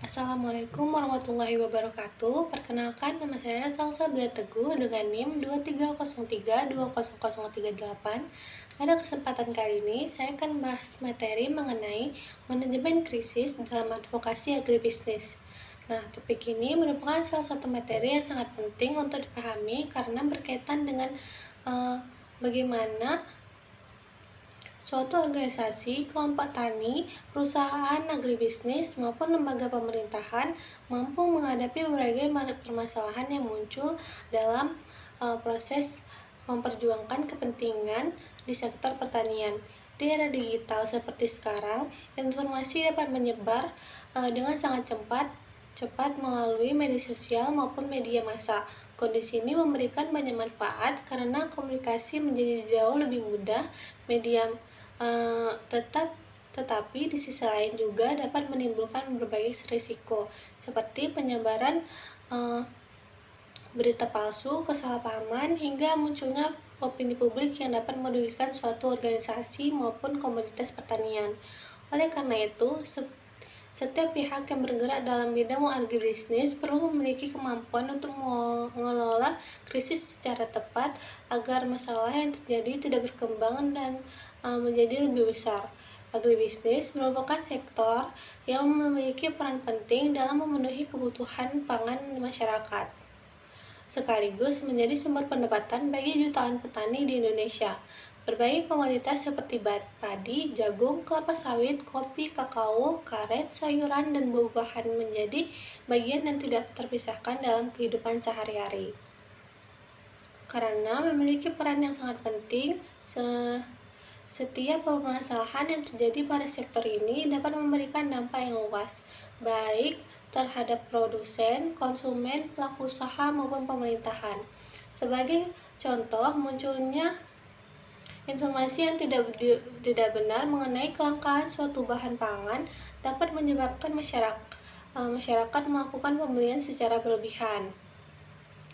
Assalamualaikum warahmatullahi wabarakatuh. Perkenalkan, nama saya Salsa Bela Teguh dengan NIM 2303200038. Pada kesempatan kali ini, saya akan bahas materi mengenai manajemen krisis dalam advokasi agribisnis. Nah, topik ini merupakan salah satu materi yang sangat penting untuk dipahami karena berkaitan dengan bagaimana suatu organisasi, kelompok tani, perusahaan agribisnis, maupun lembaga pemerintahan mampu menghadapi berbagai permasalahan yang muncul dalam proses memperjuangkan kepentingan di sektor pertanian. Di era digital seperti sekarang, informasi dapat menyebar dengan sangat cepat melalui media sosial maupun media massa. Kondisi ini memberikan banyak manfaat karena komunikasi menjadi jauh lebih mudah. Media tetapi di sisi lain juga dapat menimbulkan berbagai risiko seperti penyebaran berita palsu, kesalahpahaman, hingga munculnya opini publik yang dapat merugikan suatu organisasi maupun komoditas pertanian. Oleh karena itu, setiap pihak yang bergerak dalam bidang agribisnis perlu memiliki kemampuan untuk mengelola krisis secara tepat agar masalah yang terjadi tidak berkembang dan menjadi lebih besar. Agribisnis merupakan sektor yang memiliki peran penting dalam memenuhi kebutuhan pangan masyarakat, sekaligus menjadi sumber pendapatan bagi jutaan petani di Indonesia. Berbagai komoditas seperti padi, jagung, kelapa sawit, kopi, kakao, karet, sayuran, dan buah-buahan menjadi bagian yang tidak terpisahkan dalam kehidupan sehari-hari. Karena memiliki peran yang sangat penting, setiap permasalahan yang terjadi pada sektor ini dapat memberikan dampak yang luas, baik terhadap produsen, konsumen, pelaku usaha, maupun pemerintahan. Sebagai contoh, munculnya informasi yang tidak benar mengenai kelangkaan suatu bahan pangan dapat menyebabkan masyarakat melakukan pembelian secara berlebihan.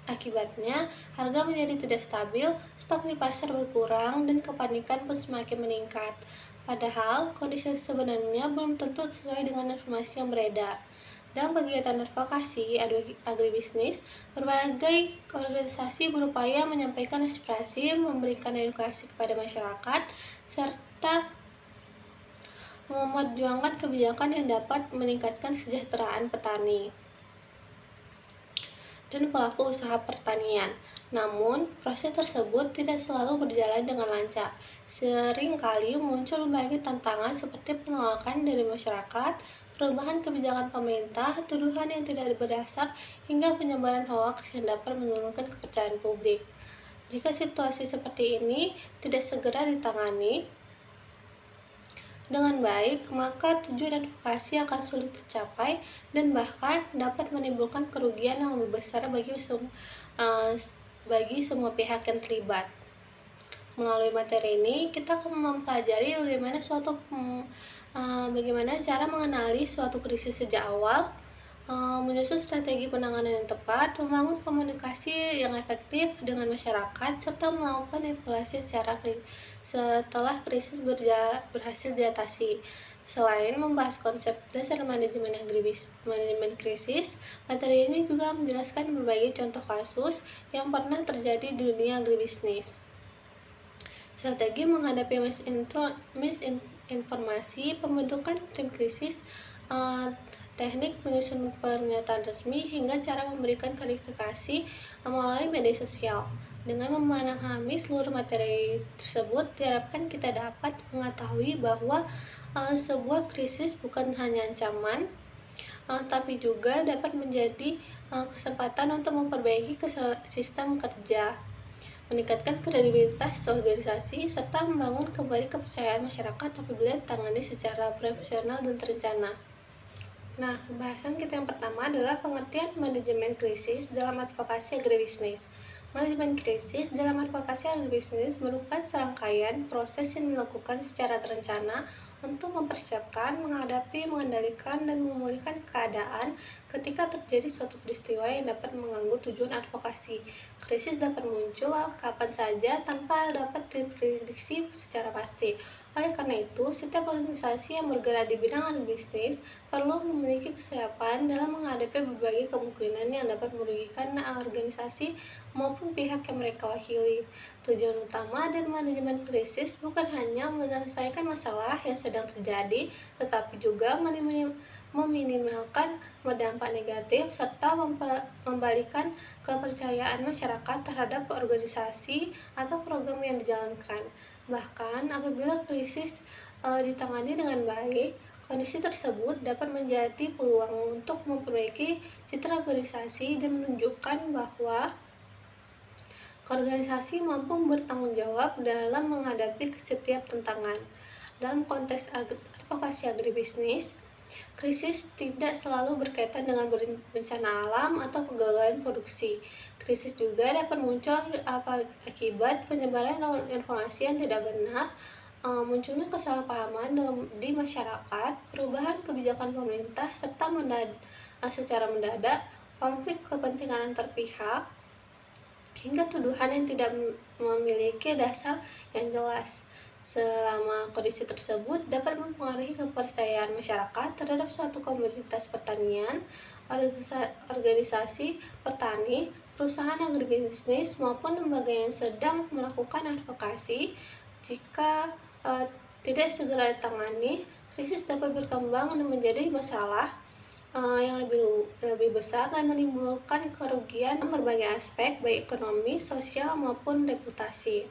Akibatnya, harga menjadi tidak stabil, stok di pasar berkurang, dan kepanikan pun semakin meningkat. Padahal, kondisi sebenarnya belum tentu sesuai dengan informasi yang beredar. Dalam kegiatan advokasi agribisnis, berbagai organisasi berupaya menyampaikan aspirasi, memberikan edukasi kepada masyarakat, serta memperjuangkan kebijakan yang dapat meningkatkan kesejahteraan petani dan pelaku usaha pertanian. Namun, proses tersebut tidak selalu berjalan dengan lancar. Seringkali muncul berbagai tantangan seperti penolakan dari masyarakat, perubahan kebijakan pemerintah, tuduhan yang tidak berdasar, hingga penyebaran hoaks yang dapat menurunkan kepercayaan publik. Jika situasi seperti ini tidak segera ditangani dengan baik, maka tujuan advokasi akan sulit tercapai dan bahkan dapat menimbulkan kerugian yang lebih besar bagi semua pihak yang terlibat. Melalui materi ini, kita akan mempelajari bagaimana cara mengenali suatu krisis sejak awal, menyusun strategi penanganan yang tepat, membangun komunikasi yang efektif dengan masyarakat, serta melakukan evaluasi setelah krisis berhasil diatasi. Selain membahas konsep dasar manajemen krisis, materi ini juga menjelaskan berbagai contoh kasus yang pernah terjadi di dunia agribisnis. Strategi menghadapi misinformasi, pembentukan tim krisis, teknik menyusun pernyataan resmi, hingga cara memberikan klarifikasi melalui media sosial. Dengan memahami seluruh materi tersebut, diharapkan kita dapat mengetahui bahwa sebuah krisis bukan hanya ancaman, tapi juga dapat menjadi kesempatan untuk memperbaiki sistem kerja, meningkatkan kredibilitas organisasi, serta membangun kembali kepercayaan masyarakat apabila ditangani secara profesional dan terencana. Nah, pembahasan kita yang pertama adalah pengertian manajemen krisis dalam advokasi agribisnis. Manajemen krisis dalam advokasi agribisnis merupakan serangkaian proses yang dilakukan secara terencana untuk mempersiapkan, menghadapi, mengendalikan, dan memulihkan keadaan ketika terjadi suatu peristiwa yang dapat mengganggu tujuan advokasi. Krisis dapat muncul kapan saja tanpa dapat diprediksi secara pasti. Oleh karena itu, setiap organisasi yang bergerak di bidang agribisnis perlu memiliki kesiapan dalam menghadapi berbagai kemungkinan yang dapat merugikan organisasi maupun pihak yang mereka wakili. Tujuan utama dari manajemen krisis bukan hanya menyelesaikan masalah yang sedang terjadi, tetapi juga meminimalkan dampak negatif serta membalikan kepercayaan masyarakat terhadap organisasi atau program yang dijalankan. Bahkan apabila krisis ditangani dengan baik, kondisi tersebut dapat menjadi peluang untuk memperbaiki citra organisasi dan menunjukkan bahwa organisasi mampu bertanggung jawab dalam menghadapi setiap tantangan. Dalam konteks advokasi agribisnis, krisis tidak selalu berkaitan dengan bencana alam atau kegagalan produksi. Krisis juga dapat muncul akibat penyebaran informasi yang tidak benar, munculnya kesalahpahaman di masyarakat, perubahan kebijakan pemerintah, serta secara mendadak, konflik kepentingan antar pihak, hingga tuduhan yang tidak memiliki dasar yang jelas. Selama kondisi tersebut dapat mempengaruhi kepercayaan masyarakat terhadap suatu komoditas pertanian, organisasi petani, perusahaan agribisnis maupun lembaga yang sedang melakukan advokasi. Jika tidak segera ditangani, krisis dapat berkembang dan menjadi masalah yang lebih besar dan menimbulkan kerugian berbagai aspek baik ekonomi, sosial maupun reputasi.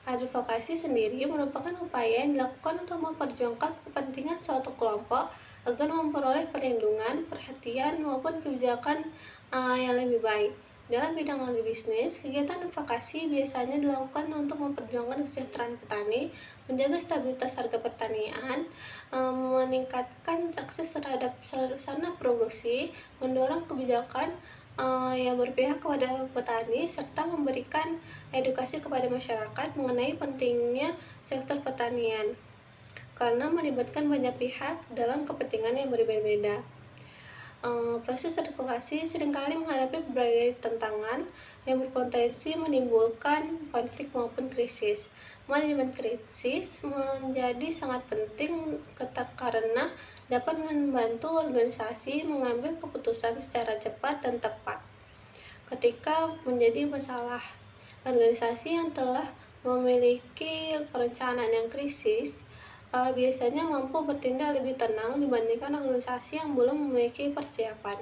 Advokasi sendiri merupakan upaya yang dilakukan untuk memperjuangkan kepentingan suatu kelompok agar memperoleh perlindungan, perhatian maupun kebijakan yang lebih baik. Dalam bidang agribisnis, kegiatan advokasi biasanya dilakukan untuk memperjuangkan kesejahteraan petani, menjaga stabilitas harga pertanian, meningkatkan akses terhadap sarana produksi, mendorong kebijakan yang berpihak kepada petani, serta memberikan edukasi kepada masyarakat mengenai pentingnya sektor pertanian, karena melibatkan banyak pihak dalam kepentingan yang berbeda-beda. Proses advokasi seringkali menghadapi berbagai tantangan yang berpotensi menimbulkan konflik maupun krisis. Manajemen krisis menjadi sangat penting karena dapat membantu organisasi mengambil keputusan secara cepat dan tepat. Ketika menjadi masalah, organisasi yang telah memiliki perencanaan yang krisis biasanya mampu bertindak lebih tenang dibandingkan organisasi yang belum memiliki persiapan.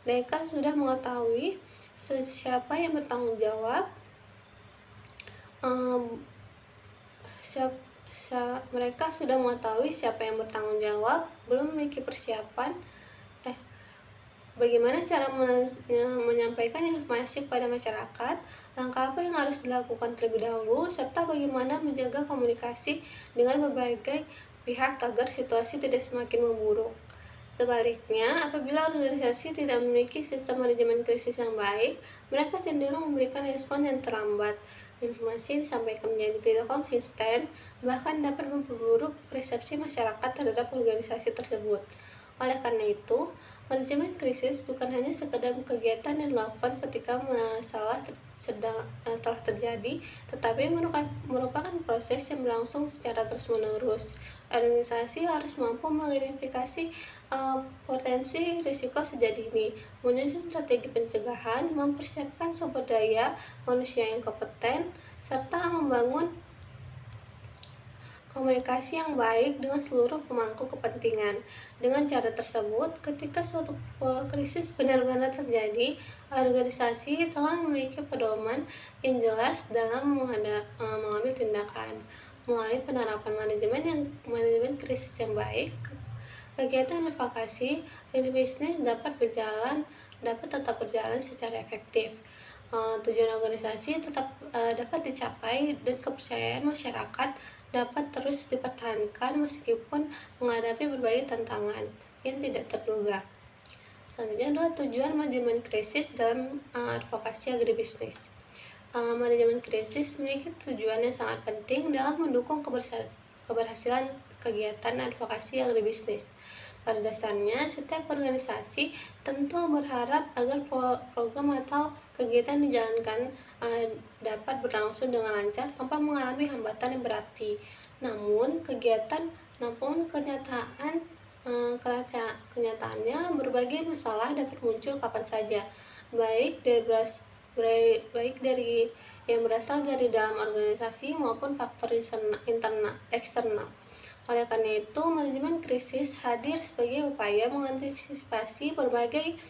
Mereka sudah mengetahui siapa yang bertanggung jawab, mereka sudah mengetahui siapa yang bertanggung jawab, belum memiliki persiapan. Bagaimana cara menyampaikan informasi kepada masyarakat, langkah apa yang harus dilakukan terlebih dahulu, serta bagaimana menjaga komunikasi dengan berbagai pihak agar situasi tidak semakin memburuk. Sebaliknya, apabila organisasi tidak memiliki sistem manajemen krisis yang baik, mereka cenderung memberikan respon yang terlambat. Informasi yang disampaikan menjadi tidak konsisten, bahkan dapat memperburuk persepsi masyarakat terhadap organisasi tersebut. Oleh karena itu, manajemen krisis bukan hanya sekedar kegiatan yang dilakukan ketika masalah telah terjadi, tetapi merupakan proses yang berlangsung secara terus-menerus. Organisasi harus mampu mengidentifikasi potensi risiko sejak dini, menyusun strategi pencegahan, mempersiapkan sumber daya manusia yang kompeten, serta membangun komunikasi yang baik dengan seluruh pemangku kepentingan. Dengan cara tersebut, ketika suatu krisis benar-benar terjadi, organisasi telah memiliki pedoman yang jelas dalam mengambil tindakan. Melalui penerapan manajemen krisis yang baik, kegiatan advokasi agribisnis dapat tetap berjalan secara efektif. Tujuan organisasi tetap dapat dicapai dan kepercayaan masyarakat dapat terus dipertahankan meskipun menghadapi berbagai tantangan yang tidak terduga. Selanjutnya adalah tujuan manajemen krisis dalam advokasi agribisnis. Manajemen krisis memiliki tujuan yang sangat penting dalam mendukung keberhasilan kegiatan advokasi agribisnis. Pada dasarnya, setiap organisasi tentu berharap agar program atau kegiatan dijalankan dapat berlangsung dengan lancar tanpa mengalami hambatan yang berarti. Namun kenyataannya berbagai masalah dapat muncul kapan saja, baik dari yang berasal dari dalam organisasi maupun faktor eksternal. Oleh karena itu, manajemen krisis hadir sebagai upaya mengantisipasi berbagai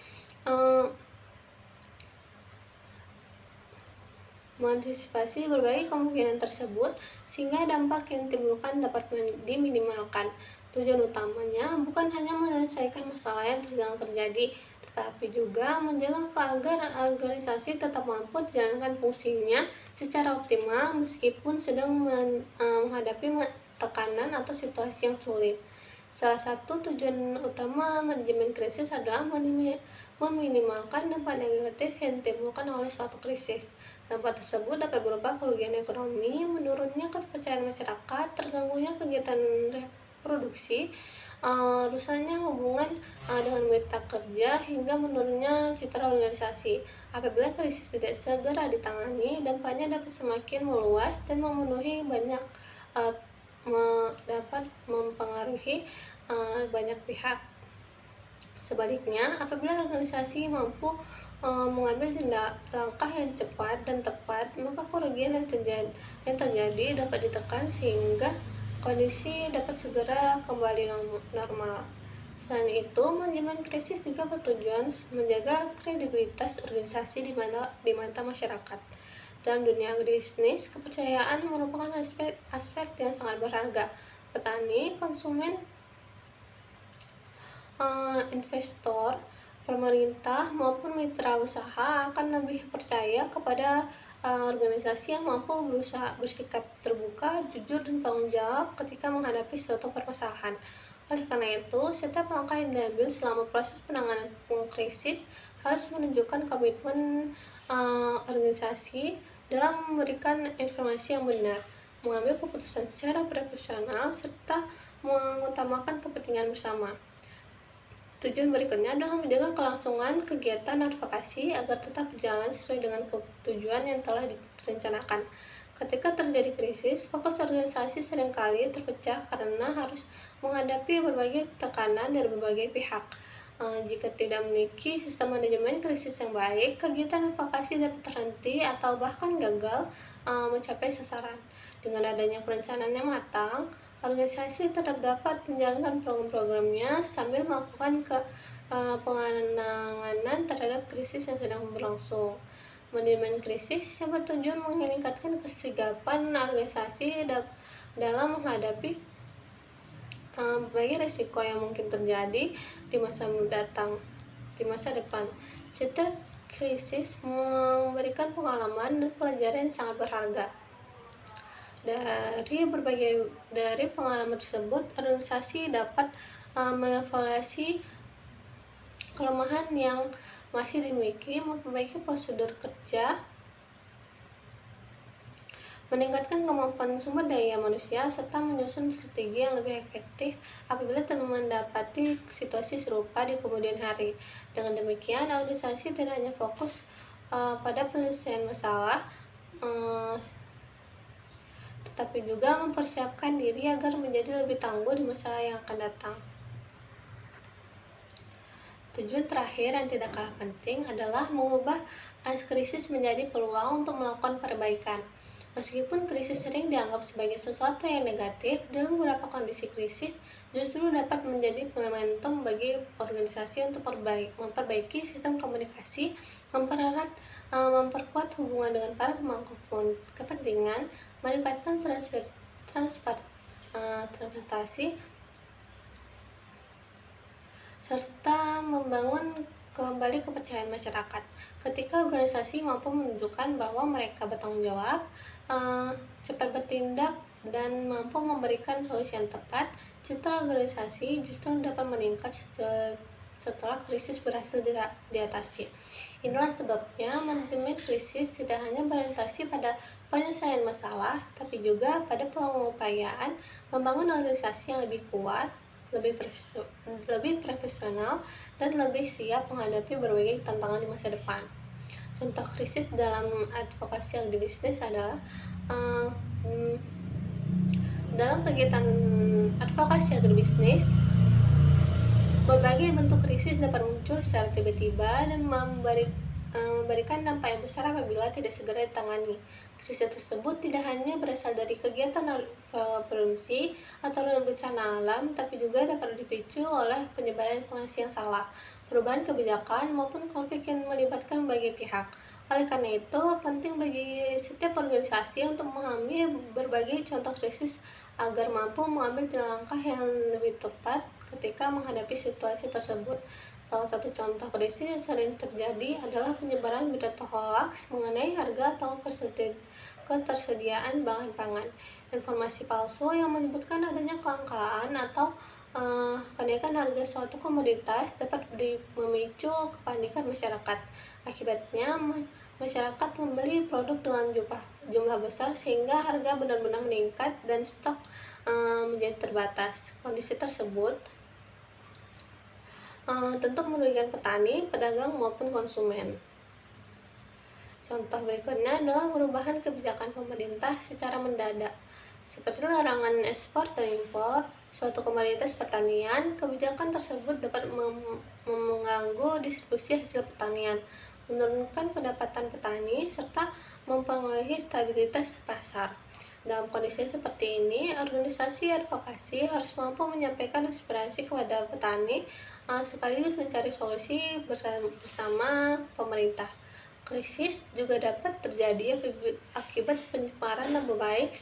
kemungkinan tersebut sehingga dampak yang ditimbulkan dapat diminimalkan. Tujuan utamanya bukan hanya menyelesaikan masalah yang sedang terjadi, tetapi juga menjaga agar organisasi tetap mampu menjalankan fungsinya secara optimal meskipun sedang menghadapi tekanan atau situasi yang sulit. Salah satu tujuan utama manajemen krisis adalah meminimalkan dampak negatif yang ditimbulkan oleh suatu krisis. Dampak tersebut dapat berupa kerugian ekonomi, menurunnya kepercayaan masyarakat, terganggunya kegiatan reproduksi, rusaknya hubungan dengan mitra kerja, hingga menurunnya citra organisasi. Apabila krisis tidak segera ditangani, dampaknya dapat semakin meluas dan dapat mempengaruhi banyak pihak. Sebaliknya, apabila organisasi mampu mengambil langkah yang cepat dan tepat, maka kerugian yang terjadi dapat ditekan sehingga kondisi dapat segera kembali normal. Selain itu, manajemen krisis juga bertujuan menjaga kredibilitas organisasi di mata masyarakat. Dalam dunia bisnis, kepercayaan merupakan aspek yang sangat berharga. Petani, konsumen, investor, pemerintah maupun mitra usaha akan lebih percaya kepada organisasi yang mampu bersikap terbuka, jujur, dan tanggung jawab ketika menghadapi suatu permasalahan. Oleh karena itu, setiap langkah yang diambil selama proses penanganan krisis harus menunjukkan komitmen organisasi dalam memberikan informasi yang benar, mengambil keputusan secara profesional, serta mengutamakan kepentingan bersama. Tujuan berikutnya adalah menjaga kelangsungan kegiatan advokasi agar tetap berjalan sesuai dengan tujuan yang telah direncanakan. Ketika terjadi krisis, fokus organisasi seringkali terpecah karena harus menghadapi berbagai tekanan dari berbagai pihak. Jika tidak memiliki sistem manajemen krisis yang baik, kegiatan advokasi dapat terhenti atau bahkan gagal mencapai sasaran. Dengan adanya perencanaan yang matang, organisasi tetap dapat menjalankan program-programnya sambil melakukan penanganan terhadap krisis yang sedang berlangsung. Manajemen krisis yang bertujuan meningkatkan kesigapan organisasi dalam menghadapi berbagai risiko yang mungkin terjadi di masa depan. Setiap krisis memberikan pengalaman dan pelajaran yang sangat berharga. Dari pengalaman tersebut, organisasi dapat mengevaluasi kelemahan yang masih dimiliki, memperbaiki prosedur kerja, meningkatkan kemampuan sumber daya manusia, serta menyusun strategi yang lebih efektif apabila mendapati situasi serupa di kemudian hari. Dengan demikian, organisasi tidak hanya fokus pada penyelesaian masalah, tetapi juga mempersiapkan diri agar menjadi lebih tangguh di masa yang akan datang. Tujuan terakhir yang tidak kalah penting adalah mengubah krisis menjadi peluang untuk melakukan perbaikan. Meskipun krisis sering dianggap sebagai sesuatu yang negatif, dalam beberapa kondisi krisis justru dapat menjadi momentum bagi organisasi untuk memperbaiki sistem komunikasi, memperkuat hubungan dengan para pemangku kepentingan, meningkatkan transparansi, serta membangun kembali kepercayaan masyarakat. Ketika organisasi mampu menunjukkan bahwa mereka bertanggung jawab, cepat bertindak, dan mampu memberikan solusi yang tepat, citra organisasi justru dapat meningkat setelah krisis berhasil diatasi. Inilah sebabnya manajemen krisis tidak hanya berorientasi pada penyelesaian masalah, tapi juga pada pengupayaan membangun organisasi yang lebih kuat, lebih profesional, dan lebih siap menghadapi berbagai tantangan di masa depan. Contoh krisis dalam advokasi yang di bisnis adalah Dalam kegiatan advokasi agribisnis, berbagai bentuk krisis dapat muncul secara tiba-tiba dan memberikan dampak yang besar apabila tidak segera ditangani. Krisis tersebut tidak hanya berasal dari kegiatan produksi atau bencana alam, tapi juga dapat dipicu oleh penyebaran informasi yang salah, perubahan kebijakan, maupun konflik yang melibatkan berbagai pihak. Oleh karena itu, penting bagi setiap organisasi untuk memahami berbagai contoh krisis agar mampu mengambil langkah yang lebih tepat ketika menghadapi situasi tersebut. Salah satu contoh krisis yang sering terjadi adalah penyebaran berita hoaks mengenai harga atau ketersediaan bahan pangan. Informasi palsu yang menyebutkan adanya kelangkaan atau kenaikan harga suatu komoditas dapat memicu kepanikan masyarakat. Akibatnya, masyarakat membeli produk dengan jumlah besar sehingga harga benar-benar meningkat dan stok menjadi terbatas. Kondisi tersebut tentu merugikan petani, pedagang maupun konsumen. Contoh berikutnya adalah perubahan kebijakan pemerintah secara mendadak, seperti larangan ekspor dan impor suatu komoditas pertanian. Kebijakan tersebut dapat mengganggu distribusi hasil pertanian, menurunkan pendapatan petani, serta mempengaruhi stabilitas pasar. Dalam kondisi seperti ini, organisasi advokasi harus mampu menyampaikan aspirasi kepada petani sekaligus mencari solusi bersama pemerintah. Krisis juga dapat terjadi akibat pencemaran nama baik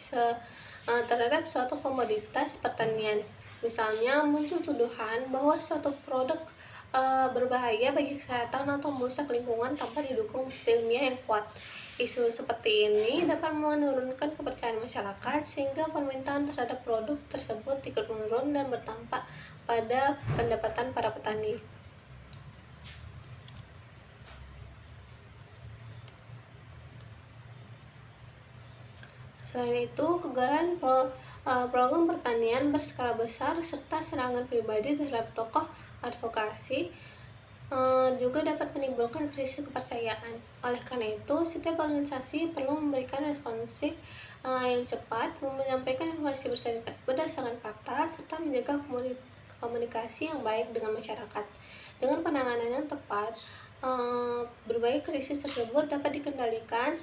terhadap suatu komoditas pertanian. Misalnya, muncul tuduhan bahwa suatu produk berbahaya bagi kesehatan atau merusak lingkungan tanpa didukung bukti ilmiah yang kuat. Isu seperti ini dapat menurunkan kepercayaan masyarakat sehingga permintaan terhadap produk tersebut ikut menurun dan berdampak pada pendapatan para petani. Selain itu, kegagalan program pertanian berskala besar serta serangan pribadi terhadap tokoh advokasi juga dapat menimbulkan krisis kepercayaan. Oleh karena itu, setiap organisasi perlu memberikan responsif yang cepat, menyampaikan informasi berdasarkan fakta, serta menjaga komunikasi yang baik dengan masyarakat. Dengan penanganan yang tepat, berbagai krisis tersebut dapat dikendalikan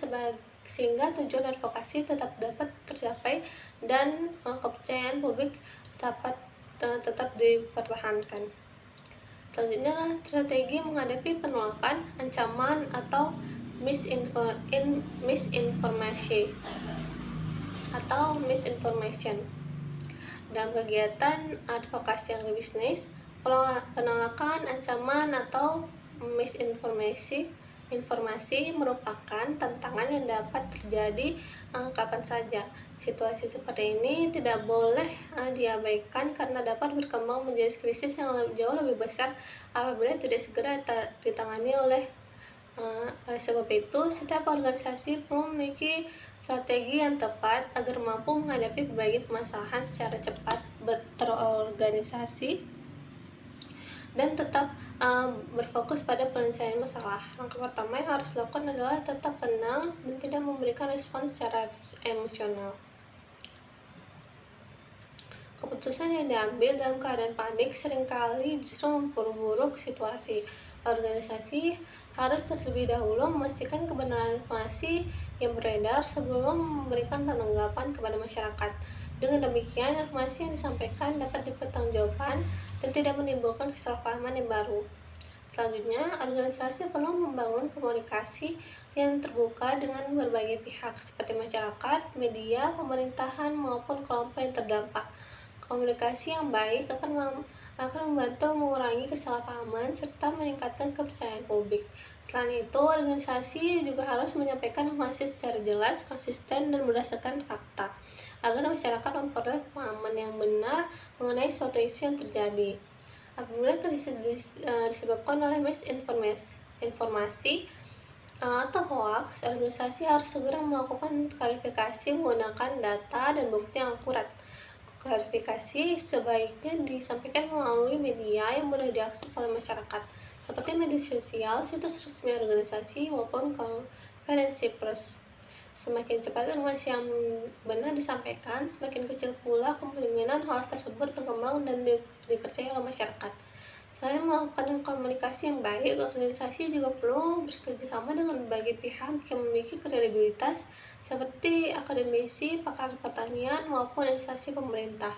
sehingga tujuan advokasi tetap dapat tercapai dan kepercayaan publik dapat tetap dipertahankan. Selanjutnya adalah strategi menghadapi penolakan, ancaman, atau misinformation. Dalam kegiatan advokasi agribisnis, penolakan, ancaman, atau informasi merupakan tantangan yang dapat terjadi kapan saja. Situasi seperti ini tidak boleh diabaikan karena dapat berkembang menjadi krisis yang jauh lebih besar apabila tidak segera ditangani. Oleh sebab itu, setiap organisasi perlu memiliki strategi yang tepat agar mampu menghadapi berbagai permasalahan secara cepat, terorganisasi, dan tetap berfokus pada penyelesaian masalah. Langkah pertama yang harus dilakukan adalah tetap tenang dan tidak memberikan respons secara emosional. Keputusan yang diambil dalam keadaan panik seringkali justru memperburuk situasi. Organisasi harus terlebih dahulu memastikan kebenaran informasi yang beredar sebelum memberikan tanggapan kepada masyarakat. Dengan demikian, informasi yang disampaikan dapat dipertanggungjawabkan dan tidak menimbulkan kesalahpahaman yang baru. Selanjutnya, organisasi perlu membangun komunikasi yang terbuka dengan berbagai pihak seperti masyarakat, media, pemerintahan, maupun kelompok yang terdampak. Komunikasi yang baik akan membantu mengurangi kesalahpahaman serta meningkatkan kepercayaan publik. Selain itu, organisasi juga harus menyampaikan informasi secara jelas, konsisten, dan berdasarkan fakta, agar masyarakat memperoleh pemahaman yang benar mengenai suatu isu yang terjadi. Apabila krisis disebabkan oleh misinformasi atau hoaks, organisasi harus segera melakukan klarifikasi menggunakan data dan bukti yang akurat. Klarifikasi sebaiknya disampaikan melalui media yang mudah diakses oleh masyarakat, seperti media sosial, situs resmi organisasi, maupun konferensi pers. Semakin cepat informasi yang benar disampaikan, semakin kecil pula kemungkinan hoax tersebut berkembang dan dipercaya oleh masyarakat. Selain melakukan komunikasi yang baik, organisasi juga perlu bekerjasama dengan berbagai pihak yang memiliki kredibilitas seperti akademisi, pakar pertanian, maupun instansi pemerintah.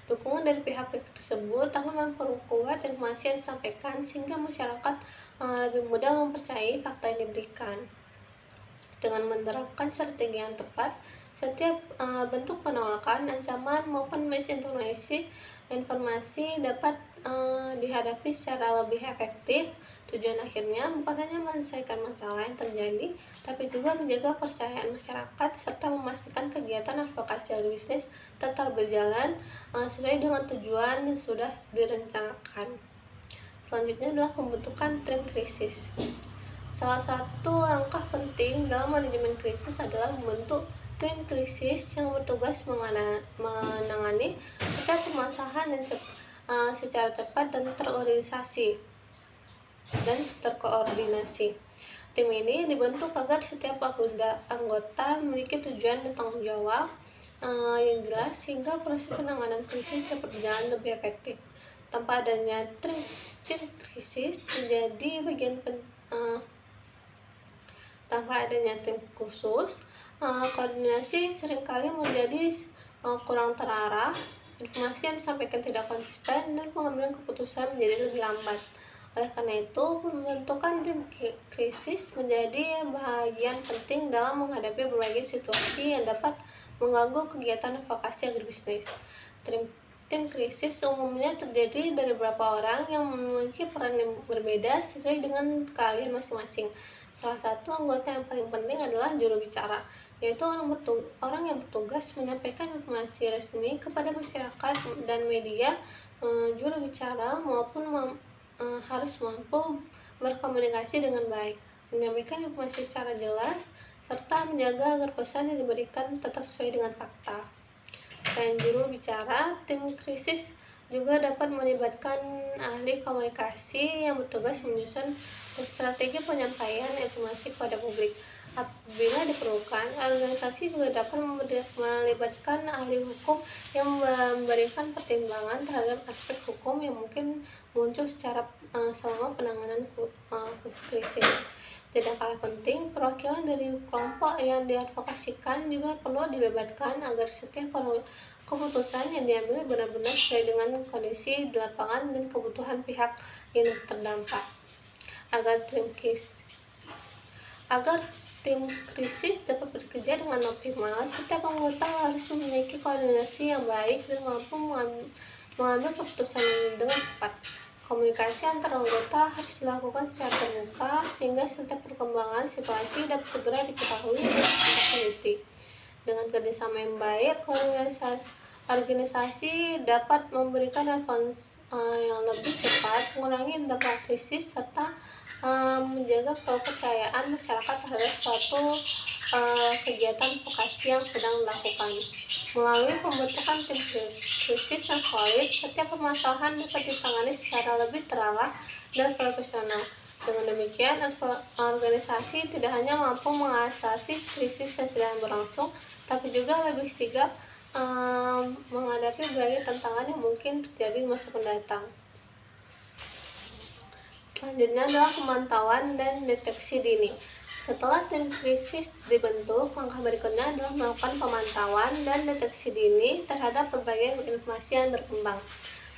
Dukungan dari pihak-pihak tersebut akan memperkuat informasi yang disampaikan sehingga masyarakat lebih mudah mempercayai fakta yang diberikan. Dengan menerapkan strategi yang tepat, setiap bentuk penolakan, ancaman, maupun informasi dapat dihadapi secara lebih efektif. Tujuan akhirnya bukan hanya menyelesaikan masalah yang terjadi, tapi juga menjaga kepercayaan masyarakat serta memastikan kegiatan advokasi agribisnis tetap berjalan sesuai dengan tujuan yang sudah direncanakan. Selanjutnya adalah pembentukan tim krisis. Salah satu langkah penting dalam manajemen krisis adalah membentuk tim krisis yang bertugas menangani setiap permasalahan secara tepat dan terkoordinasi. Tim ini dibentuk agar setiap anggota memiliki tujuan dan tanggung jawab yang jelas sehingga proses penanganan krisis dapat berjalan lebih efektif. Tanpa adanya tim krisis menjadi tanpa adanya tim khusus, koordinasi seringkali menjadi kurang terarah, informasi yang disampaikan tidak konsisten, dan pengambilan keputusan menjadi lebih lambat. Oleh karena itu, pembentukan tim krisis menjadi bagian penting dalam menghadapi berbagai situasi yang dapat mengganggu kegiatan advokasi agribisnis. Tim krisis umumnya terdiri dari beberapa orang yang memiliki peran yang berbeda sesuai dengan keahlian masing-masing. Salah satu anggota yang paling penting adalah juru bicara, yaitu orang yang bertugas menyampaikan informasi resmi kepada masyarakat dan media. Juru bicara harus mampu berkomunikasi dengan baik, menyampaikan informasi secara jelas, serta menjaga agar pesan yang diberikan tetap sesuai dengan fakta. Selain juru bicara, tim krisis juga dapat melibatkan ahli komunikasi yang bertugas menyusun strategi penyampaian informasi kepada publik. Apabila diperlukan, organisasi juga dapat melibatkan ahli hukum yang memberikan pertimbangan terhadap aspek hukum yang mungkin muncul selama penanganan krisis. Tidak kalah penting, perwakilan dari kelompok yang diadvokasikan juga perlu dilibatkan agar setiap keputusan yang diambil benar-benar sesuai dengan kondisi di lapangan dan kebutuhan pihak yang terdampak. Agar tim krisis dapat bekerja dengan optimal, setiap anggota harus memiliki koordinasi yang baik dan mampu mengambil keputusan dengan cepat. Komunikasi antar anggota harus dilakukan secara terbuka sehingga setiap perkembangan situasi dapat segera diketahui dan ditindaklanjuti. Dengan kerjasama yang baik, organisasi dapat memberikan respons yang lebih cepat, mengurangi dampak krisis, serta menjaga kepercayaan masyarakat terhadap suatu kegiatan advokasi yang sedang dilakukan. Melalui pembentukan tim krisis yang solid, setiap permasalahan dapat ditangani secara lebih terarah dan profesional. Dengan demikian, organisasi tidak hanya mampu mengatasi krisis yang sedang berlangsung, tapi juga lebih sigap menghadapi berbagai tantangan yang mungkin terjadi di masa mendatang. Selanjutnya adalah pemantauan dan deteksi dini. Setelah tim krisis dibentuk, langkah berikutnya adalah melakukan pemantauan dan deteksi dini terhadap berbagai informasi yang berkembang.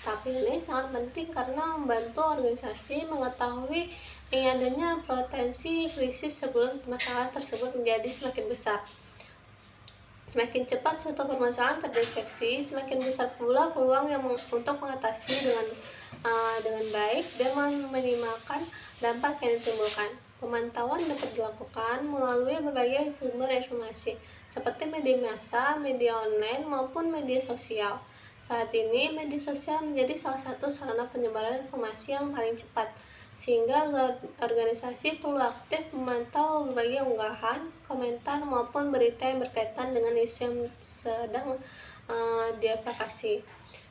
Tapi ini sangat penting karena membantu organisasi mengetahui adanya potensi krisis sebelum masalah tersebut menjadi semakin besar. Semakin cepat suatu permasalahan terdeteksi, semakin besar pula peluang untuk mengatasi dengan baik dan meminimalkan dampak yang ditimbulkan. Pemantauan dapat dilakukan melalui berbagai sumber informasi, seperti media massa, media online, maupun media sosial. Saat ini, media sosial menjadi salah satu sarana penyebaran informasi yang paling cepat, sehingga organisasi perlu aktif memantau berbagai unggahan, komentar, maupun berita yang berkaitan dengan isu yang sedang diadvokasi.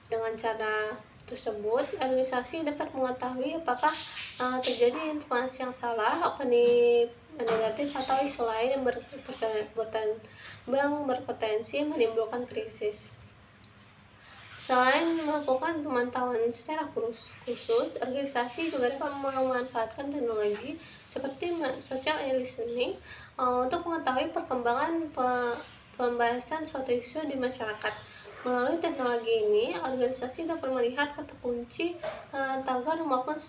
Dengan cara tersebut, organisasi dapat mengetahui apakah terjadi informasi yang salah, opini negatif, atau isu lain yang berpotensi menimbulkan krisis. Selain melakukan pemantauan secara khusus, organisasi juga dapat memanfaatkan teknologi seperti social listening untuk mengetahui perkembangan pembahasan suatu isu di masyarakat. Melalui teknologi ini, organisasi dapat melihat kata kunci, tagar maupun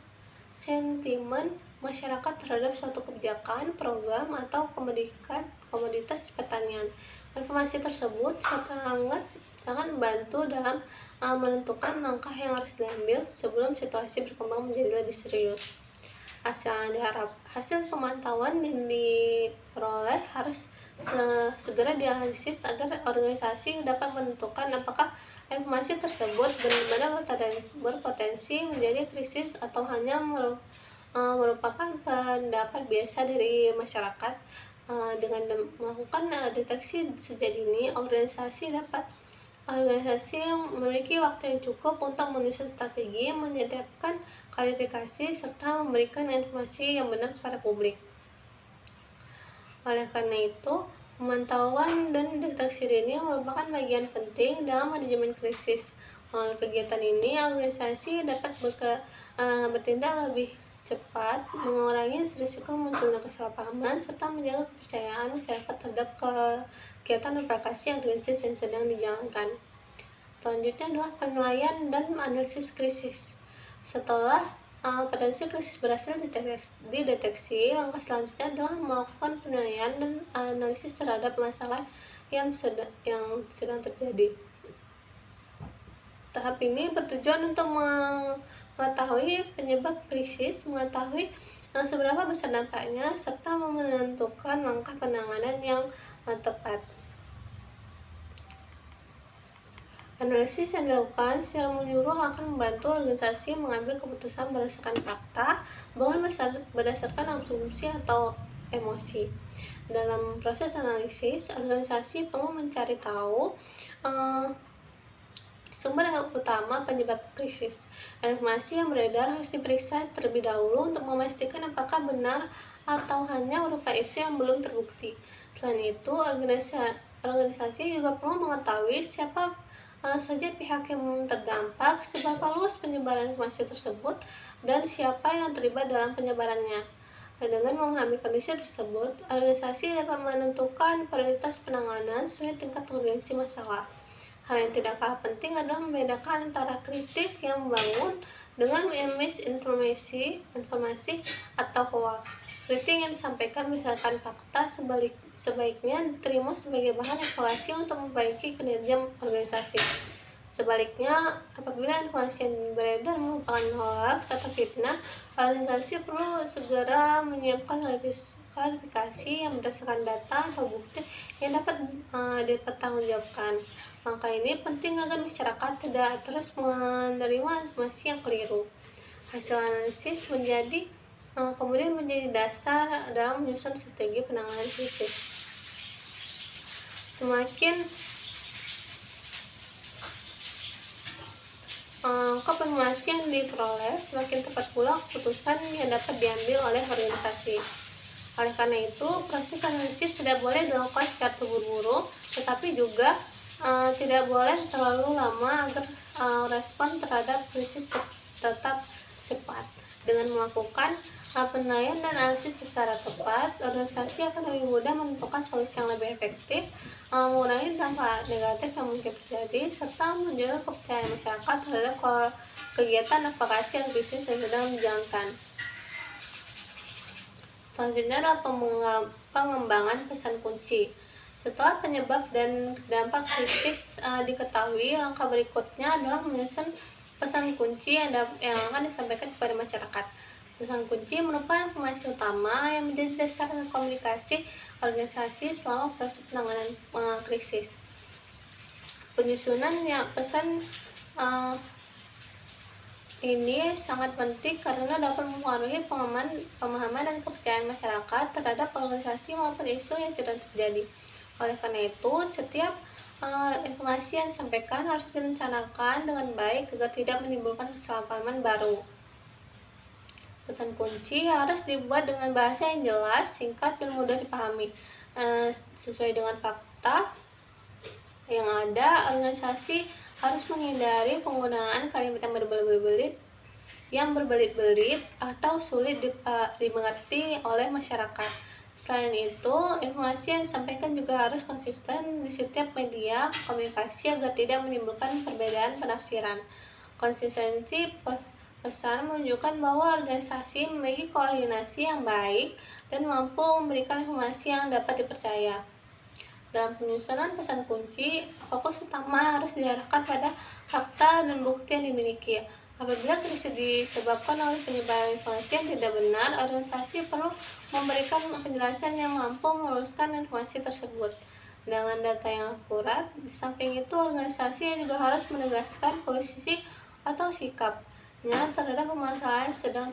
sentimen masyarakat terhadap suatu kebijakan, program, atau komoditas pertanian. Informasi tersebut sangat membantu dalam menentukan langkah yang harus diambil sebelum situasi berkembang menjadi lebih serius. Hasil pemantauan yang diperoleh harus segera dianalisis agar organisasi dapat menentukan apakah informasi tersebut benar-benar berpotensi menjadi krisis atau hanya merupakan pendapat biasa dari masyarakat. Dengan melakukan deteksi sejak dini, organisasi yang memiliki waktu yang cukup untuk menyusun strategi, menyediakan klarifikasi, serta memberikan informasi yang benar kepada publik. Oleh karena itu, pemantauan dan deteksi dini merupakan bagian penting dalam manajemen krisis. Melalui kegiatan ini, organisasi dapat bertindak lebih cepat, mengurangi risiko munculnya kesalahpahaman, serta menjaga kepercayaan masyarakat terhadap kegiatan advokasi organisasi yang sedang dijalankan. Selanjutnya adalah penilaian dan analisis krisis. Setelah potensi krisis berhasil dideteksi, langkah selanjutnya adalah melakukan penilaian dan analisis terhadap masalah yang sedang terjadi. Tahap ini bertujuan untuk mengetahui penyebab krisis, mengetahui seberapa besar dampaknya, serta menentukan langkah penanganan yang tepat. Analisis yang dilakukan secara menyeluruh akan membantu organisasi mengambil keputusan berdasarkan fakta, bukan berdasarkan asumsi atau emosi. Dalam proses analisis, organisasi perlu mencari tahu sumber utama penyebab krisis. Informasi yang beredar harus diperiksa terlebih dahulu untuk memastikan apakah benar atau hanya berupa isu yang belum terbukti. Selain itu, organisasi juga perlu mengetahui siapa saja pihak yang terdampak, seberapa luas penyebaran informasi tersebut, dan siapa yang terlibat dalam penyebarannya. Dengan memahami kondisi tersebut, organisasi dapat menentukan prioritas penanganan sesuai tingkat urgensi masalah. Hal yang tidak kalah penting adalah membedakan antara kritik yang membangun dengan misinformasi atau hoax. Kritik yang disampaikan berdasarkan fakta sebaiknya diterima sebagai bahan evaluasi untuk memperbaiki kinerja organisasi. Sebaliknya, apabila informasi yang beredar merupakan hoax atau fitnah, organisasi perlu segera menyiapkan klarifikasi yang berdasarkan data atau bukti yang dapat dipertanggungjawabkan. Langkah ini penting agar masyarakat tidak terus menerima informasi yang keliru. Hasil analisis kemudian menjadi dasar dalam menyusun strategi penanganan krisis. Semakin lengkap informasi yang diperoleh, semakin tepat pula keputusan yang dapat diambil oleh organisasi. Oleh karena itu, proses analisis tidak boleh dilakukan secara terburu-buru, tetapi juga tidak boleh terlalu lama agar respon terhadap krisis tetap cepat. Dengan melakukan penilaian dan analisis secara tepat, organisasi akan lebih mudah menentukan solusi yang lebih efektif, mengurangi dampak negatif yang mungkin terjadi, serta menjaga kepercayaan masyarakat terhadap kegiatan advokasi yang bisnis yang sedang dijalankan. Selanjutnya adalah pengembangan pesan kunci. Setelah penyebab dan dampak krisis diketahui, langkah berikutnya adalah menyusun pesan kunci yang akan disampaikan kepada masyarakat. Pesan kunci merupakan informasi utama yang menjadi dasar komunikasi organisasi selama proses penanganan krisis. Penyusunan pesan ini sangat penting karena dapat mempengaruhi pemahaman dan kepercayaan masyarakat terhadap organisasi maupun isu yang sedang terjadi. Oleh karena itu, setiap Informasi yang disampaikan harus direncanakan dengan baik agar tidak menimbulkan kesalahpahaman baru. Pesan kunci harus dibuat dengan bahasa yang jelas, singkat, dan mudah dipahami, sesuai dengan fakta yang ada. Organisasi harus menghindari penggunaan kalimat yang berbelit-belit atau sulit dimengerti oleh masyarakat. Selain itu, informasi yang disampaikan juga harus konsisten di setiap media komunikasi agar tidak menimbulkan perbedaan penafsiran. Konsistensi pesan menunjukkan bahwa organisasi memiliki koordinasi yang baik dan mampu memberikan informasi yang dapat dipercaya. Dalam penyusunan pesan kunci, fokus utama harus diarahkan pada fakta dan bukti yang dimiliki. Apabila krisis disebabkan oleh penyebaran informasi yang tidak benar, organisasi perlu memberikan penjelasan yang mampu meluruskan informasi tersebut dengan data yang akurat. Di samping itu, organisasi juga harus menegaskan posisi atau sikapnya terhadap permasalahan sedang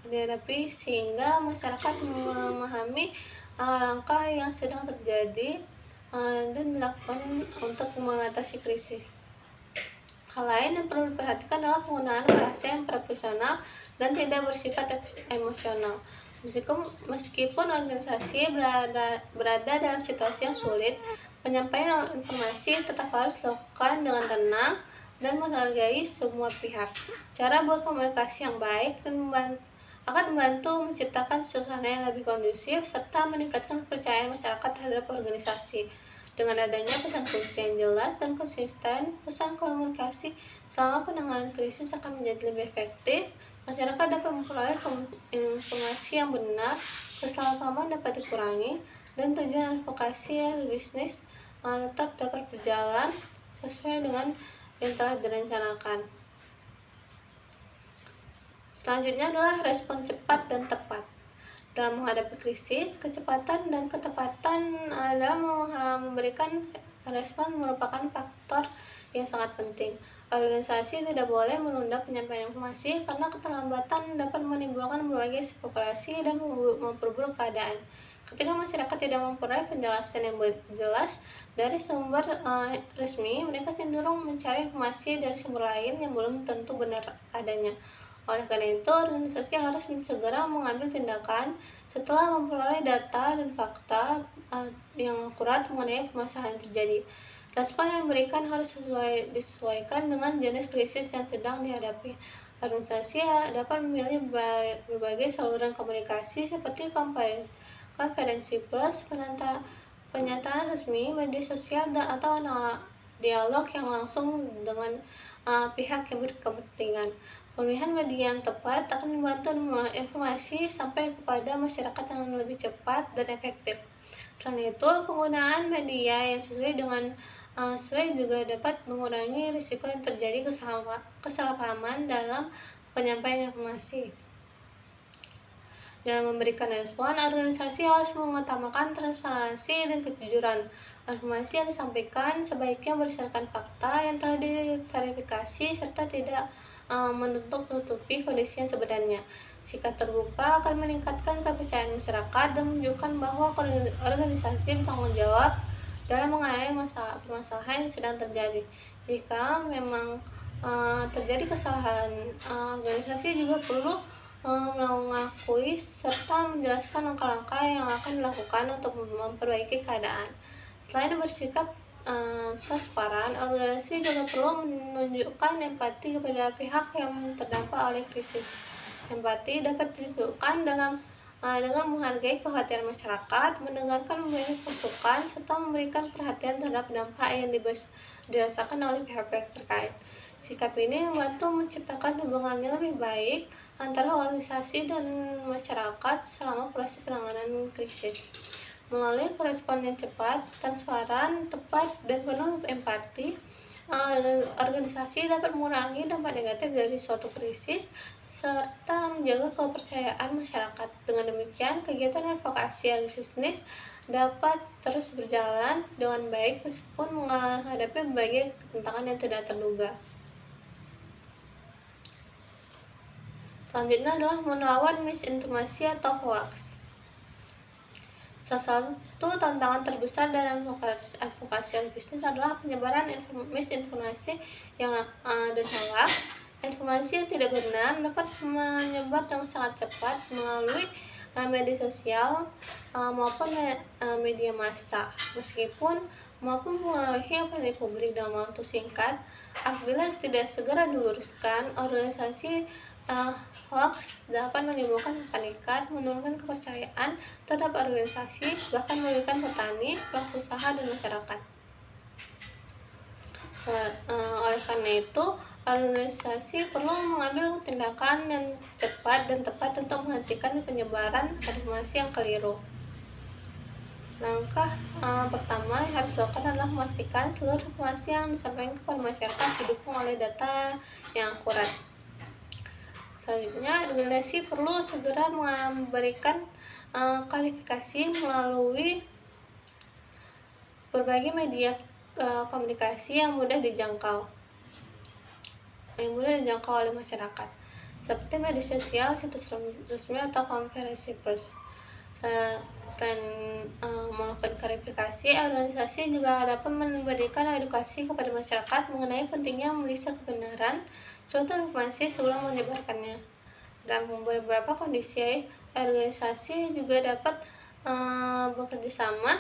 dihadapi sehingga masyarakat memahami langkah yang sedang terjadi dan dilakukan untuk mengatasi krisis. Hal lain yang perlu diperhatikan adalah penggunaan bahasa yang profesional dan tidak bersifat emosional. Meskipun organisasi berada dalam situasi yang sulit, penyampaian informasi tetap harus dilakukan dengan tenang dan menghargai semua pihak. Cara berkomunikasi yang baik akan membantu menciptakan suasana yang lebih kondusif serta meningkatkan kepercayaan masyarakat terhadap organisasi. Dengan adanya pesan kunci yang jelas dan konsisten, pesan komunikasi selama penanganan krisis akan menjadi lebih efektif. Masyarakat dapat memperoleh informasi yang benar, kesalahpahaman dapat dikurangi, dan tujuan advokasi bisnis tetap dapat berjalan sesuai dengan yang telah direncanakan. Selanjutnya adalah respon cepat dan tepat. Dalam menghadapi krisis, kecepatan dan ketepatan dalam memberikan respon merupakan faktor yang sangat penting. Organisasi tidak boleh menunda penyampaian informasi karena keterlambatan dapat menimbulkan berbagai spekulasi dan memperburuk keadaan. Ketika masyarakat tidak memperoleh penjelasan yang jelas dari sumber resmi, mereka cenderung mencari informasi dari sumber lain yang belum tentu benar adanya. Oleh karena itu, organisasi harus segera mengambil tindakan setelah memperoleh data dan fakta yang akurat mengenai permasalahan yang terjadi. Respon yang diberikan harus disesuaikan dengan jenis krisis yang sedang dihadapi. Organisasi dapat memilih berbagai saluran komunikasi seperti konferensi pers, pernyataan resmi, media sosial, atau dialog yang langsung dengan pihak yang berkepentingan. Pemilihan media yang tepat akan membantu informasi sampai kepada masyarakat dengan lebih cepat dan efektif. Selain itu, penggunaan media yang sesuai juga dapat mengurangi risiko yang terjadi kesalahpahaman dalam penyampaian informasi. Dalam memberikan respon, organisasi harus mengutamakan transparansi dan kejujuran. Informasi yang disampaikan sebaiknya berdasarkan fakta yang telah diverifikasi serta tidak menutup-nutupi kondisi yang sebenarnya. Sikap terbuka akan meningkatkan kepercayaan masyarakat dan menunjukkan bahwa organisasi bertanggung jawab dalam mengenai permasalahan yang sedang terjadi. Jika memang terjadi kesalahan, organisasi juga perlu mengakui serta menjelaskan langkah-langkah yang akan dilakukan untuk memperbaiki keadaan. Selain bersikap transparan, organisasi juga perlu menunjukkan empati kepada pihak yang terdampak oleh krisis. Empati dapat ditunjukkan dengan menghargai kekhawatiran masyarakat, mendengarkan berbagai masukan, serta memberikan perhatian terhadap dampak yang dirasakan oleh pihak-pihak terkait. Sikap ini membantu menciptakan hubungan yang lebih baik antara organisasi dan masyarakat selama proses penanganan krisis. Melalui respon yang cepat, transparan, tepat, dan penuh empati, organisasi dapat mengurangi dampak negatif dari suatu krisis serta menjaga kepercayaan masyarakat. Dengan demikian, kegiatan advokasi bisnis dapat terus berjalan dengan baik meskipun menghadapi berbagai tantangan yang tidak terduga. Selanjutnya adalah melawan misinformasi atau hoax. Salah satu tantangan terbesar dalam advokasi bisnis adalah penyebaran misinformasi yang dan hoax. Informasi yang tidak benar dapat menyebar dengan sangat cepat melalui media sosial maupun media massa. Meskipun mampu mempengaruhi opini publik dalam waktu singkat, apabila tidak segera diluruskan, organisasi hoax dapat menimbulkan kepanikan, menurunkan kepercayaan terhadap organisasi, bahkan merugikan petani, pelaku usaha, dan masyarakat. Oleh karena itu, organisasi perlu mengambil tindakan yang cepat dan tepat untuk menghentikan penyebaran informasi yang keliru. Langkah pertama yang harus dilakukan adalah memastikan seluruh informasi yang disampaikan kepada masyarakat didukung oleh data yang akurat. Selanjutnya, organisasi perlu segera memberikan klarifikasi melalui berbagai media komunikasi yang mudah dijangkau oleh masyarakat, seperti media sosial, situs resmi, atau konferensi pers. Selain melakukan klarifikasi, organisasi juga dapat memberikan edukasi kepada masyarakat mengenai pentingnya memeriksa kebenaran suatu informasi sebelum menyebarkannya. Dalam beberapa kondisi, organisasi juga dapat bekerja sama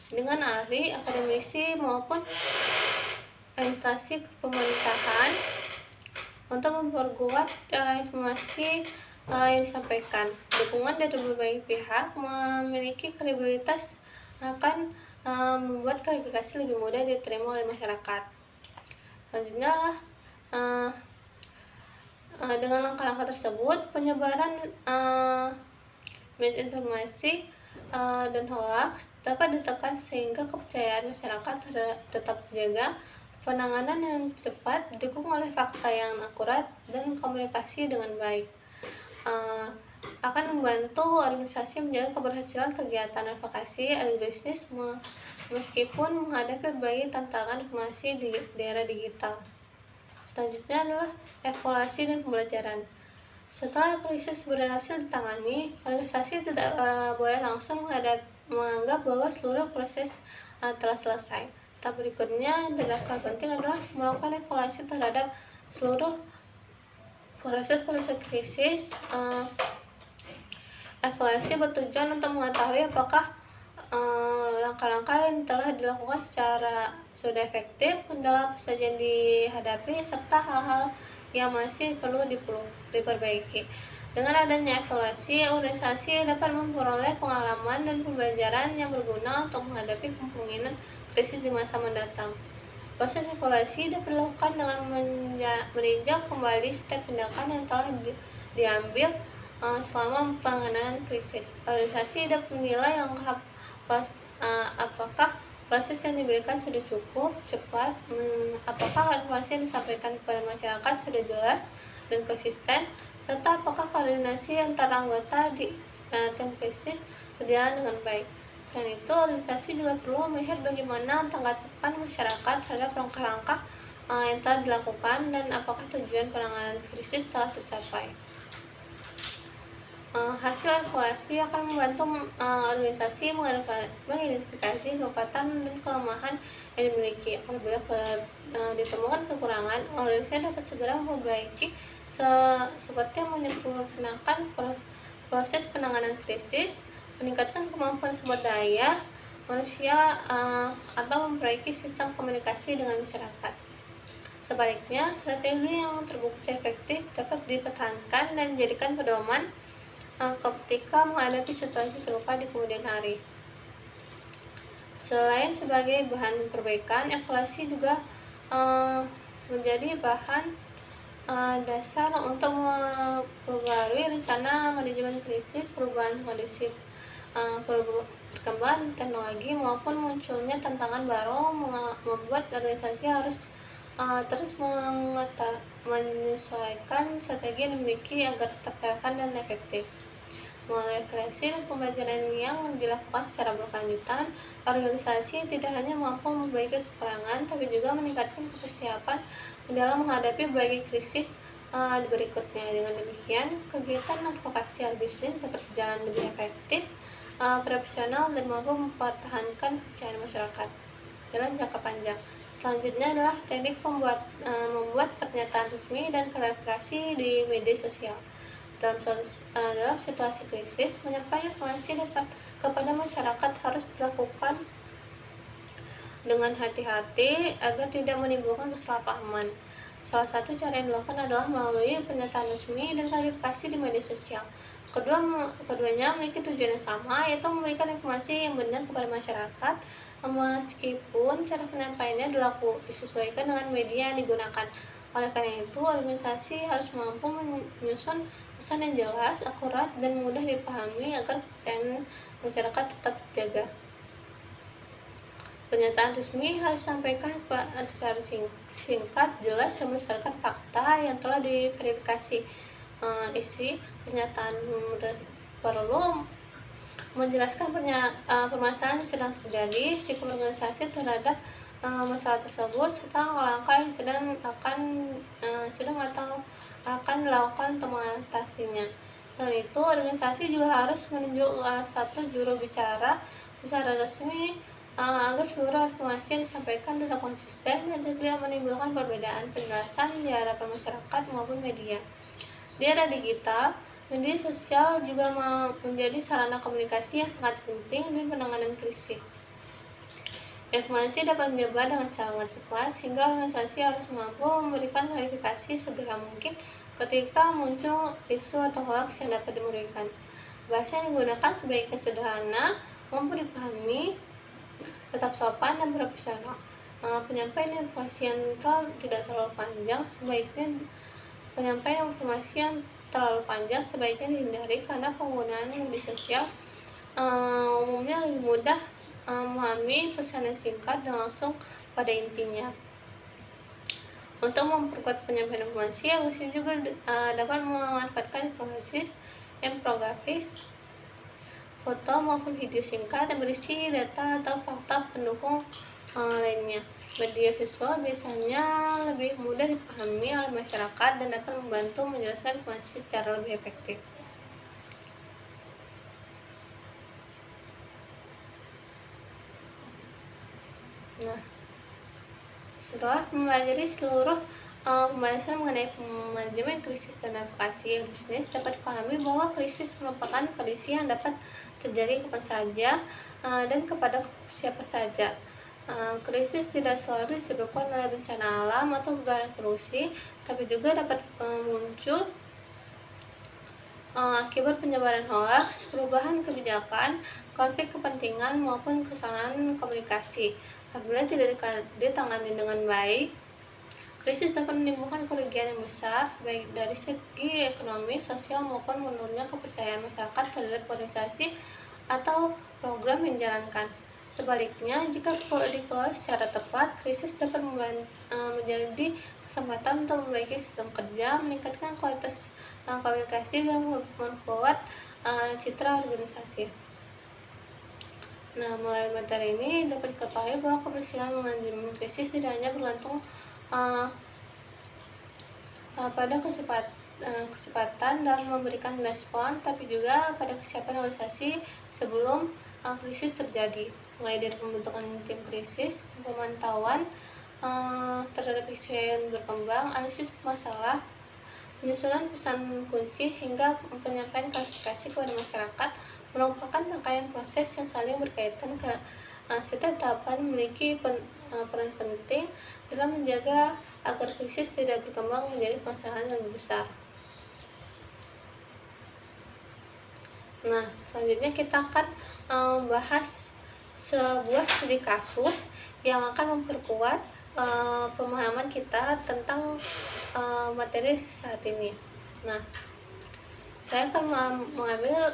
dengan ahli, akademisi, maupun instansi pemerintahan untuk memperkuat informasi yang disampaikan. Dukungan dari berbagai pihak memiliki kredibilitas akan membuat klarifikasi lebih mudah diterima oleh masyarakat. Selanjutnya, dengan langkah-langkah tersebut, penyebaran misinformasi dan hoax dapat ditekan sehingga kepercayaan masyarakat tetap terjaga. Penanganan yang cepat didukung oleh fakta yang akurat dan komunikasi dengan baik akan membantu organisasi menjaga keberhasilan kegiatan advokasi agribisnis meskipun menghadapi berbagai tantangan informasi di era digital. Selanjutnya adalah evaluasi dan pembelajaran. Setelah krisis berhasil ditangani, organisasi tidak boleh langsung menganggap bahwa seluruh proses telah selesai. Tahap berikutnya yang tidak kalah penting adalah melakukan evaluasi terhadap seluruh proses krisis. Evaluasi bertujuan untuk mengetahui apakah langkah-langkah yang telah dilakukan sudah efektif, kendala apa saja yang dihadapi, serta hal-hal yang masih perlu diperbaiki. Dengan adanya evaluasi, organisasi dapat memperoleh pengalaman dan pembelajaran yang berguna untuk menghadapi kemungkinan krisis di masa mendatang. Proses evaluasi dapat dilakukan dengan meninjau kembali setiap tindakan yang telah diambil selama penanganan krisis. Organisasi dapat menilai apakah proses yang diberikan sudah cukup cepat, apakah informasi yang disampaikan kepada masyarakat sudah jelas dan konsisten, serta apakah koordinasi antara anggota di tim krisis berjalan dengan baik. Selain itu, organisasi juga perlu melihat bagaimana tanggapan masyarakat terhadap langkah-langkah yang telah dilakukan dan apakah tujuan penanganan krisis telah tercapai. Hasil evaluasi akan membantu organisasi mengidentifikasi kekuatan dan kelemahan yang dimiliki. Apabila ditemukan kekurangan, organisasi dapat segera memperbaiki seperti menyempurnakan proses penanganan krisis, meningkatkan kemampuan sumber daya manusia, atau memperbaiki sistem komunikasi dengan masyarakat. Sebaliknya, strategi yang terbukti efektif dapat dipertahankan dan dijadikan pedoman ketika menghadapi situasi serupa di kemudian hari. Selain sebagai bahan perbaikan, evaluasi juga menjadi bahan dasar untuk memperbarui rencana manajemen krisis, perubahan kondisi, perkembangan teknologi, maupun munculnya tantangan baru membuat organisasi harus terus menyesuaikan strategi yang dimiliki agar tetap relevan dan efektif. Melalui refleksi dan pembelajaran yang dilakukan secara berkelanjutan, organisasi tidak hanya mampu memperbaiki kekurangan, tapi juga meningkatkan kesiapan dalam menghadapi berbagai krisis berikutnya. Dengan demikian, kegiatan advokasi bisnis dapat berjalan lebih efektif, profesional dan mampu mempertahankan kepercayaan masyarakat dalam jangka panjang. Selanjutnya adalah teknik membuat pernyataan resmi dan klarifikasi di media sosial. Dalam situasi krisis, menyampaikan informasi kepada masyarakat harus dilakukan dengan hati-hati agar tidak menimbulkan kesalahpahaman. Salah satu cara yang dilakukan adalah melalui pernyataan resmi dan klarifikasi di media sosial. Keduanya memiliki tujuan yang sama, yaitu memberikan informasi yang benar kepada masyarakat, meskipun cara penyampaiannya disesuaikan dengan media yang digunakan. Oleh karena itu, organisasi harus mampu menyusun pesan yang jelas, akurat, dan mudah dipahami agar kepercayaan masyarakat tetap terjaga. Pernyataan resmi harus disampaikan secara singkat, jelas, dan berdasarkan fakta yang telah diverifikasi. Isi pernyataan perlu menjelaskan permasalahan yang sedang terjadi, sikap organisasi terhadap masalah tersebut, serta langkah yang sedang atau akan dilakukan untuk mengatasinya. Selain itu, organisasi juga harus menunjuk satu juru bicara secara resmi agar seluruh informasi yang disampaikan tetap konsisten dan tidak menimbulkan perbedaan penjelasan di hadapan masyarakat maupun media. Di era digital, media sosial juga menjadi sarana komunikasi yang sangat penting di penanganan krisis. Informasi dapat menyebar dengan sangat cepat, sehingga organisasi harus mampu memberikan klarifikasi segera mungkin ketika muncul isu atau hoax yang dapat merugikan. Bahasa yang digunakan sebaiknya sederhana, mampu dipahami, tetap sopan dan profesional. Penyampaian informasi yang tidak terlalu panjang sebaiknya dihindari, karena penggunaan media sosial umumnya lebih mudah memahami pesan yang singkat dan langsung pada intinya. Untuk memperkuat penyampaian informasi, organisasi juga dapat memanfaatkan infografis, foto maupun video singkat yang berisi data atau fakta pendukung lainnya. Media visual biasanya lebih mudah dipahami oleh masyarakat dan dapat membantu menjelaskan informasi secara lebih efektif. Nah, setelah mempelajari seluruh pembahasan mengenai manajemen krisis dan advokasi bisnis, dapat dipahami bahwa krisis merupakan kondisi yang dapat terjadi kapan saja dan kepada siapa saja. Krisis tidak selalu disebabkan oleh bencana alam atau gejala polusi, tapi juga dapat muncul akibat penyebaran hoaks, perubahan kebijakan, konflik kepentingan, maupun kesalahan komunikasi. Apabila tidak ditangani dengan baik, krisis dapat menimbulkan kerugian yang besar, baik dari segi ekonomi, sosial, maupun menurunnya kepercayaan masyarakat terhadap organisasi atau program yang dijalankan. Sebaliknya, jika dikelola secara tepat, krisis dapat menjadi kesempatan untuk memperbaiki sistem kerja, meningkatkan kualitas komunikasi, dan memperkuat citra organisasi. Nah, melalui materi ini dapat diketahui bahwa keberhasilan manajemen krisis tidak hanya bergantung pada kecepatan dalam memberikan respon, tapi juga pada kesiapan organisasi sebelum krisis terjadi, mulai dari pembentukan tim krisis, pemantauan terhadap isu yang berkembang, analisis masalah, penyusunan pesan kunci, hingga penyampaian klarifikasi kepada masyarakat, merupakan rangkaian proses yang saling berkaitan. Setiap tahapan memiliki peran penting dalam menjaga agar krisis tidak berkembang menjadi permasalahan yang lebih besar. Nah, selanjutnya kita akan membahas sebuah studi kasus yang akan memperkuat pemahaman kita tentang materi saat ini. Nah, saya akan mengambil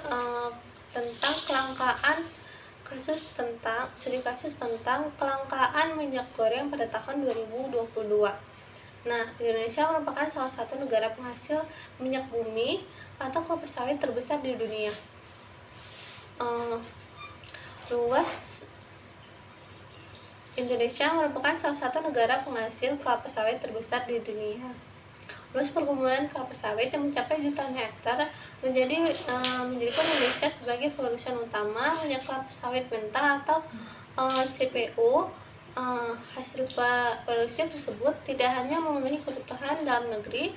tentang studi kasus tentang kelangkaan minyak goreng pada tahun 2022. Nah, Indonesia merupakan salah satu negara penghasil minyak bumi atau kelapa sawit terbesar di dunia. Indonesia merupakan salah satu negara penghasil kelapa sawit terbesar di dunia. Luas perkebunan kelapa sawit yang mencapai jutaan hektar menjadikan Indonesia sebagai produsen utama minyak kelapa sawit mentah atau CPO. Hasil produksi tersebut tidak hanya memenuhi kebutuhan dalam negeri,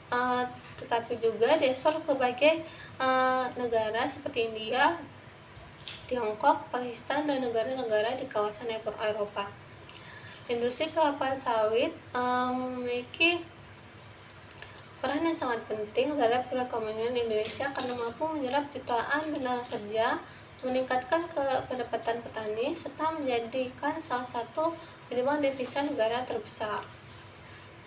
uh, tetapi juga diekspor ke berbagai negara seperti India, Tiongkok, Pakistan, dan negara-negara di kawasan Eropa. Industri kelapa sawit memiliki peran yang sangat penting terhadap perekonomian Indonesia karena mampu menyerap jutaan tenaga kerja, meningkatkan pendapatan petani, serta menjadikan salah satu penyumbang devisa negara terbesar.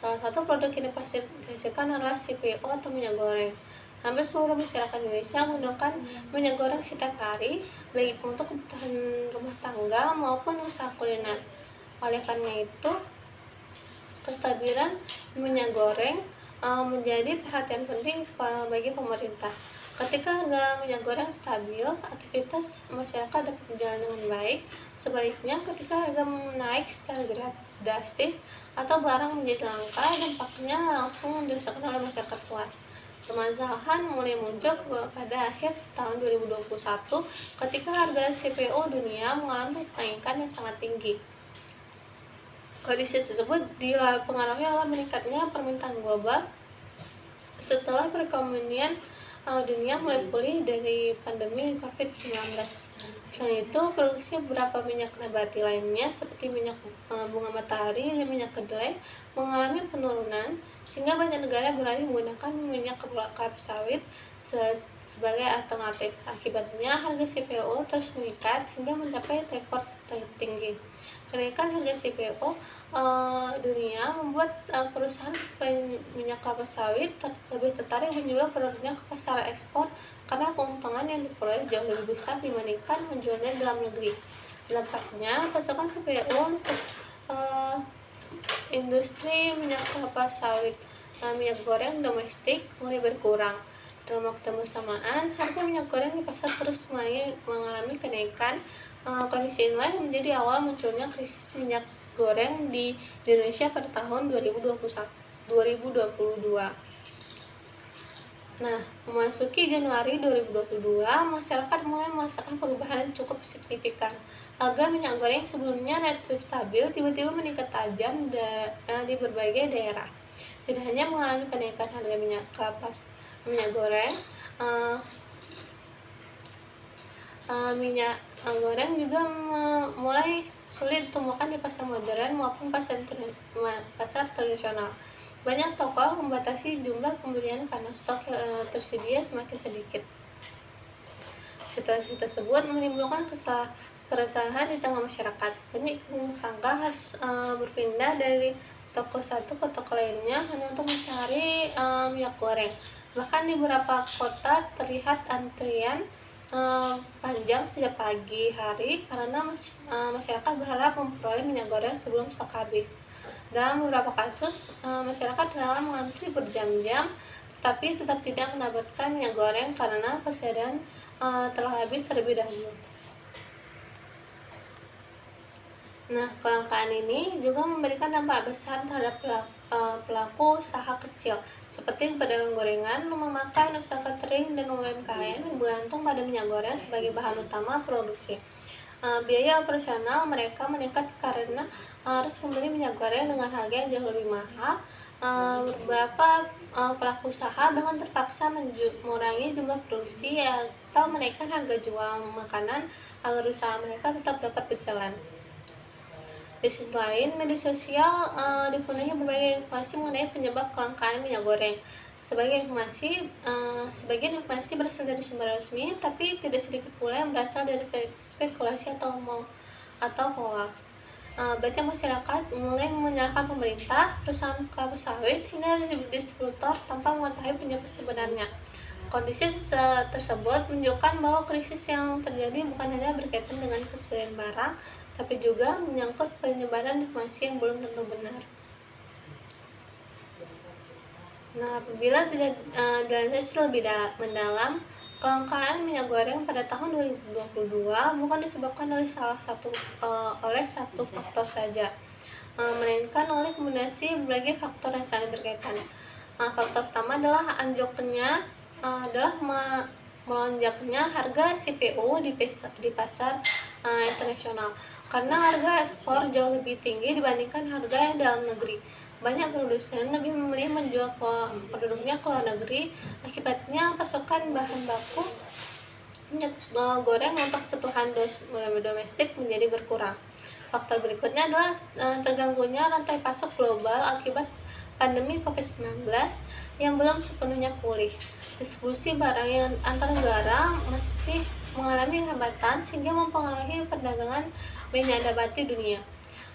Salah satu produk yang dihasilkan adalah CPO atau minyak goreng. Hampir seluruh masyarakat Indonesia menggunakan minyak goreng setiap hari, baik untuk kebutuhan rumah tangga maupun usaha kuliner. Oleh karena itu, kestabilan minyak goreng menjadi perhatian penting bagi pemerintah. Ketika harga minyak goreng stabil, aktivitas masyarakat dapat berjalan dengan baik. Sebaliknya, ketika harga naik secara drastis atau barang menjadi langka, dampaknya langsung dirasakan oleh masyarakat luas. Permasalahan mulai muncul pada akhir tahun 2021 ketika harga CPO dunia mengalami kenaikan yang sangat tinggi. Kondisi tersebut dipengaruhi oleh meningkatnya permintaan global setelah perekonomian dunia mulai pulih dari pandemi COVID-19. Selain itu, produksi beberapa minyak nabati lainnya seperti minyak bunga matahari dan minyak kedelai mengalami penurunan, sehingga banyak negara beralih menggunakan minyak kelapa sawit sebagai alternatif. Akibatnya, harga CPO terus meningkat hingga mencapai rekor tertinggi. Kenaikan harga CPO dunia membuat perusahaan minyak kelapa sawit lebih tertarik menjual produknya ke pasar ekspor karena keuntungan yang diperoleh jauh lebih besar dibandingkan menjualnya dalam negeri. Dampaknya, pasokan CPO untuk industri minyak kelapa sawit minyak goreng domestik mulai berkurang. Dalam waktu bersamaan, harga minyak goreng di pasar terus mengalami kenaikan. Kondisi inilah yang menjadi awal munculnya krisis minyak goreng di Indonesia pada tahun 2022. Nah, memasuki Januari 2022, masyarakat mulai merasakan perubahan yang cukup signifikan. Harga minyak goreng sebelumnya relatif stabil tiba-tiba meningkat tajam di berbagai daerah. Tidak hanya mengalami kenaikan harga minyak goreng, minyak goreng juga mulai sulit ditemukan di pasar modern maupun pasar tradisional. Banyak toko membatasi jumlah pembelian karena stok tersedia semakin sedikit. Situasi tersebut menimbulkan keresahan di tengah masyarakat. Banyak rumah tangga harus berpindah dari toko satu ke toko lainnya hanya untuk mencari minyak goreng. Bahkan di beberapa kota terlihat antrian panjang sejak pagi hari karena masyarakat berharap memperoleh minyak goreng sebelum stok habis. Dalam beberapa kasus, masyarakat rela mengantri berjam-jam tetapi tetap tidak mendapatkan minyak goreng karena persediaan telah habis terlebih dahulu. Nah, kelangkaan ini juga memberikan dampak besar terhadap pelaku usaha kecil seperti pedagang gorengan, rumah makan, usaha catering, dan UMKM yang bergantung pada minyak goreng sebagai bahan utama produksi. Biaya operasional mereka meningkat karena harus membeli minyak goreng dengan harga yang jauh lebih mahal. Beberapa pelaku usaha bahkan terpaksa mengurangi jumlah produksi atau menaikkan harga jual makanan agar usaha mereka tetap dapat berjalan. Di sisi lain, media sosial dipenuhi berbagai informasi mengenai penyebab kelangkaan minyak goreng. Sebagian informasi berasal dari sumber resmi, tapi tidak sedikit pula yang berasal dari spekulasi atau hoax. Banyak masyarakat mulai menyalahkan pemerintah, perusahaan kelapa sawit, hingga distributor tanpa mengetahui penyebab sebenarnya. Kondisi tersebut menunjukkan bahwa krisis yang terjadi bukan hanya berkaitan dengan ketersediaan barang, tapi juga menyangkut penyebaran informasi yang belum tentu benar. Nah, apabila tidak dianalisis lebih mendalam, kelangkaan minyak goreng pada tahun 2022 bukan disebabkan oleh satu faktor saja, melainkan oleh kombinasi berbagai faktor yang saling berkaitan. Faktor pertama adalah melonjaknya harga CPO di pasar internasional, karena harga ekspor jauh lebih tinggi dibandingkan harga yang dalam negeri. Banyak produsen lebih memilih menjual produknya ke luar negeri. Akibatnya pasokan bahan baku minyak goreng untuk kebutuhan domestik menjadi berkurang. Faktor berikutnya adalah terganggunya rantai pasok global akibat pandemi COVID-19 yang belum sepenuhnya pulih. Distribusi barang yang antar negara masih mengalami hambatan sehingga mempengaruhi perdagangan minyak nabati dunia.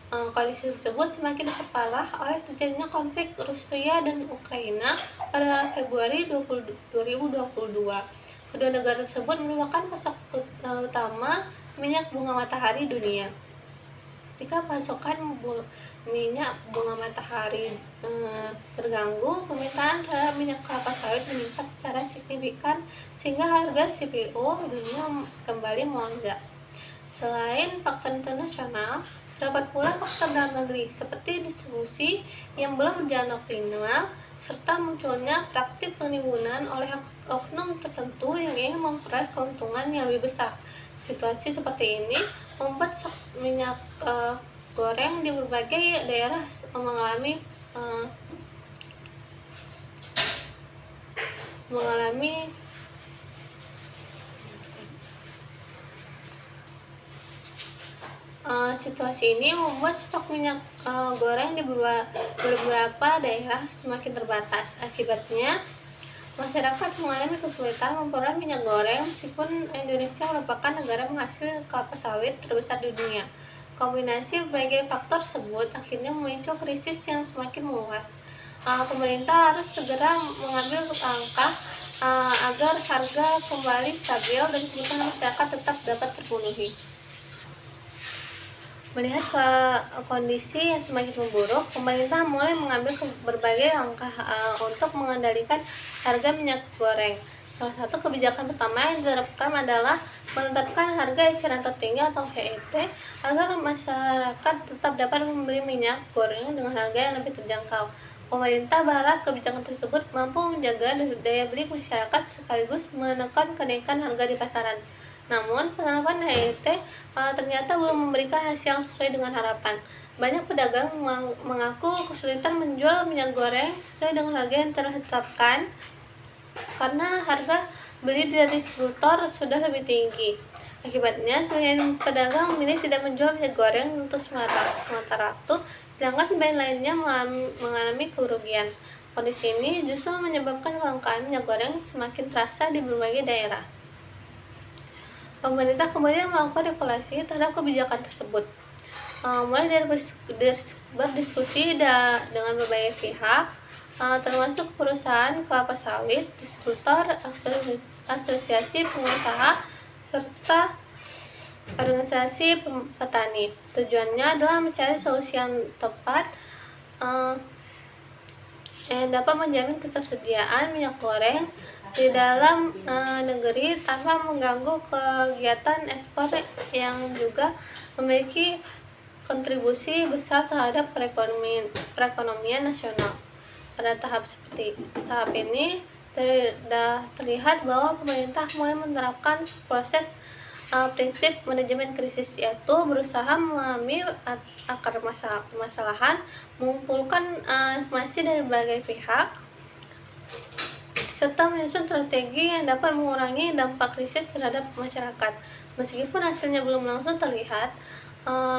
Kondisi tersebut semakin diperparah oleh terjadinya konflik Rusia dan Ukraina pada Februari 2022. Kedua negara tersebut merupakan pasok utama minyak bunga matahari dunia. Jika pasokan minyak bunga matahari terganggu, permintaan terhadap minyak kelapa sawit meningkat secara signifikan sehingga harga CPO dunia kembali melonjak. Selain faktor internasional, terdapat pula faktor dalam negeri seperti distribusi yang belum berjalan optimal serta munculnya praktik penimbunan oleh oknum tertentu yang ingin memperoleh keuntungan yang lebih besar. Situasi seperti ini membuat stok minyak goreng di berbagai daerah mengalami situasi ini membuat stok minyak goreng di beberapa daerah semakin terbatas. Akibatnya, masyarakat mengalami kesulitan memperoleh minyak goreng meskipun Indonesia merupakan negara penghasil kelapa sawit terbesar di dunia. Kombinasi berbagai faktor tersebut akhirnya memicu krisis yang semakin meluas. Pemerintah harus segera mengambil langkah agar harga kembali stabil dan kebutuhan masyarakat tetap dapat terpenuhi. Melihat kondisi yang semakin memburuk, pemerintah mulai mengambil berbagai langkah untuk mengendalikan harga minyak goreng. Salah satu kebijakan pertama yang diterapkan adalah menetapkan harga eceran tertinggi atau HET agar masyarakat tetap dapat membeli minyak goreng dengan harga yang lebih terjangkau. Pemerintah berharap kebijakan tersebut mampu menjaga daya beli masyarakat sekaligus menekan kenaikan harga di pasaran. Namun, penerapan HET ternyata belum memberikan hasil yang sesuai dengan harapan. Banyak pedagang mengaku kesulitan menjual minyak goreng sesuai dengan harga yang ditetapkan karena harga beli dari distributor sudah lebih tinggi. Akibatnya, sebagian pedagang memilih tidak menjual minyak goreng untuk sementara waktu, sedangkan sebagian lainnya mengalami kerugian. Kondisi ini justru menyebabkan kelangkaan minyak goreng semakin terasa di berbagai daerah. Pemerintah kemudian melakukan evaluasi terhadap kebijakan tersebut, mulai dari berdiskusi dengan berbagai pihak, termasuk perusahaan kelapa sawit, distributor, asosiasi pengusaha, serta organisasi petani. Tujuannya adalah mencari solusi yang tepat yang dapat menjamin ketersediaan minyak goreng di dalam negeri tanpa mengganggu kegiatan ekspor yang juga memiliki kontribusi besar terhadap perekonomian nasional. Pada tahap ini terlihat bahwa pemerintah mulai menerapkan proses prinsip manajemen krisis, yaitu berusaha memahami akar permasalahan, mengumpulkan informasi dari berbagai pihak, serta menyusun strategi yang dapat mengurangi dampak krisis terhadap masyarakat. Meskipun hasilnya belum langsung terlihat,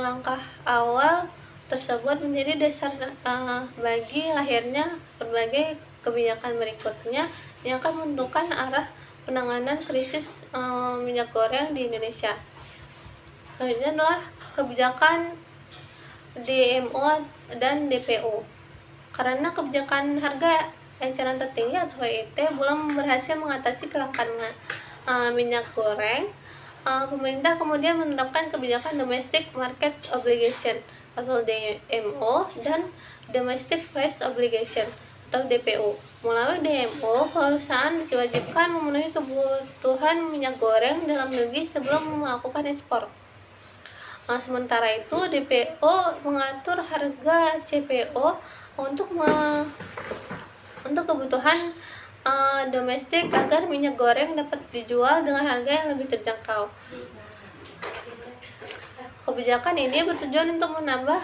langkah awal tersebut menjadi dasar bagi lahirnya berbagai kebijakan berikutnya yang akan menentukan arah penanganan krisis minyak goreng di Indonesia. Selanjutnya adalah kebijakan DMO dan DPO. Karena kebijakan harga eceran tertinggi atau HET belum berhasil mengatasi kelangkaan minyak goreng, pemerintah kemudian menerapkan kebijakan Domestic Market Obligation atau DMO dan Domestic Price Obligation atau DPO. Melalui DMO, perusahaan diwajibkan memenuhi kebutuhan minyak goreng dalam negeri sebelum melakukan ekspor. Sementara itu, DPO mengatur harga CPO untuk untuk kebutuhan domestik agar minyak goreng dapat dijual dengan harga yang lebih terjangkau. Kebijakan ini bertujuan untuk menambah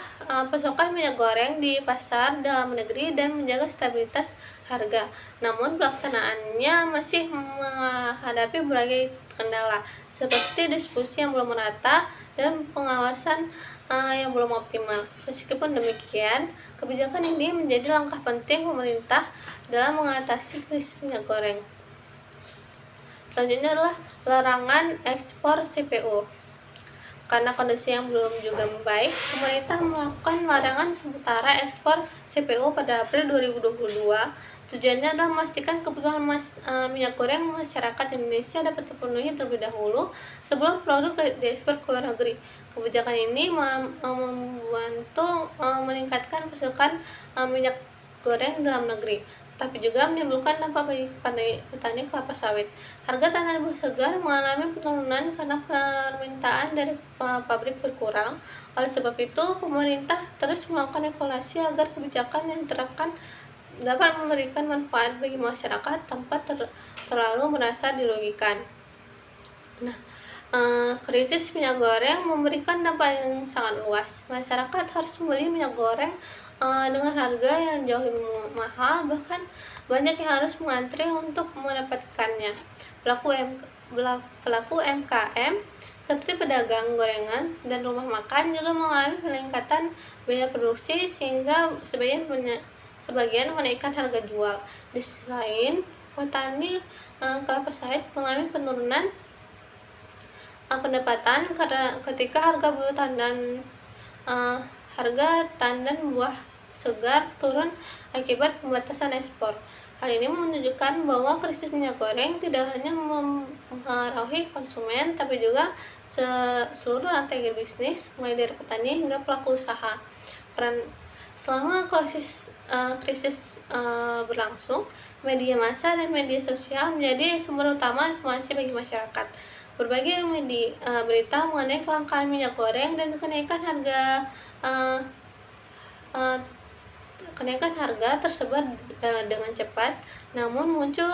pasokan minyak goreng di pasar dalam negeri dan menjaga stabilitas harga. Namun pelaksanaannya masih menghadapi berbagai kendala, seperti distribusi yang belum merata dan pengawasan yang belum optimal. Meskipun demikian, kebijakan ini menjadi langkah penting pemerintah dalam mengatasi krisis minyak goreng. Selanjutnya adalah larangan ekspor CPO. Karena kondisi yang belum juga membaik, pemerintah melakukan larangan sementara ekspor CPO pada April 2022. Tujuannya adalah memastikan kebutuhan minyak goreng masyarakat Indonesia dapat terpenuhi terlebih dahulu sebelum produk diekspor ke luar negeri. Kebijakan ini membantu meningkatkan pasokan minyak goreng dalam negeri, tapi juga menimbulkan dampak bagi petani kelapa sawit. Harga tanah buah segar mengalami penurunan karena permintaan dari pabrik berkurang. Oleh sebab itu, pemerintah terus melakukan evaluasi agar kebijakan yang diterapkan dapat memberikan manfaat bagi masyarakat tanpa terlalu merasa dirugikan. Nah, krisis minyak goreng memberikan dampak yang sangat luas. Masyarakat harus membeli minyak goreng dengan harga yang jauh lebih mahal, bahkan banyak yang harus mengantri untuk mendapatkannya. Pelaku UMKM seperti pedagang gorengan dan rumah makan juga mengalami peningkatan biaya produksi sehingga sebagian menaikkan harga jual. Di sisi lain, petani kelapa sawit mengalami penurunan pendapatan karena ketika harga tandan buah segar turun akibat pembatasan ekspor. Hal ini menunjukkan bahwa krisis minyak goreng tidak hanya mempengaruhi konsumen, tapi juga seluruh rantai bisnis, mulai dari petani hingga pelaku usaha. Selama krisis berlangsung, media massa dan media sosial menjadi sumber utama informasi bagi masyarakat. Berbagai berita mengenai kelangkaan minyak goreng dan kenaikan harga tersebar dengan cepat, namun muncul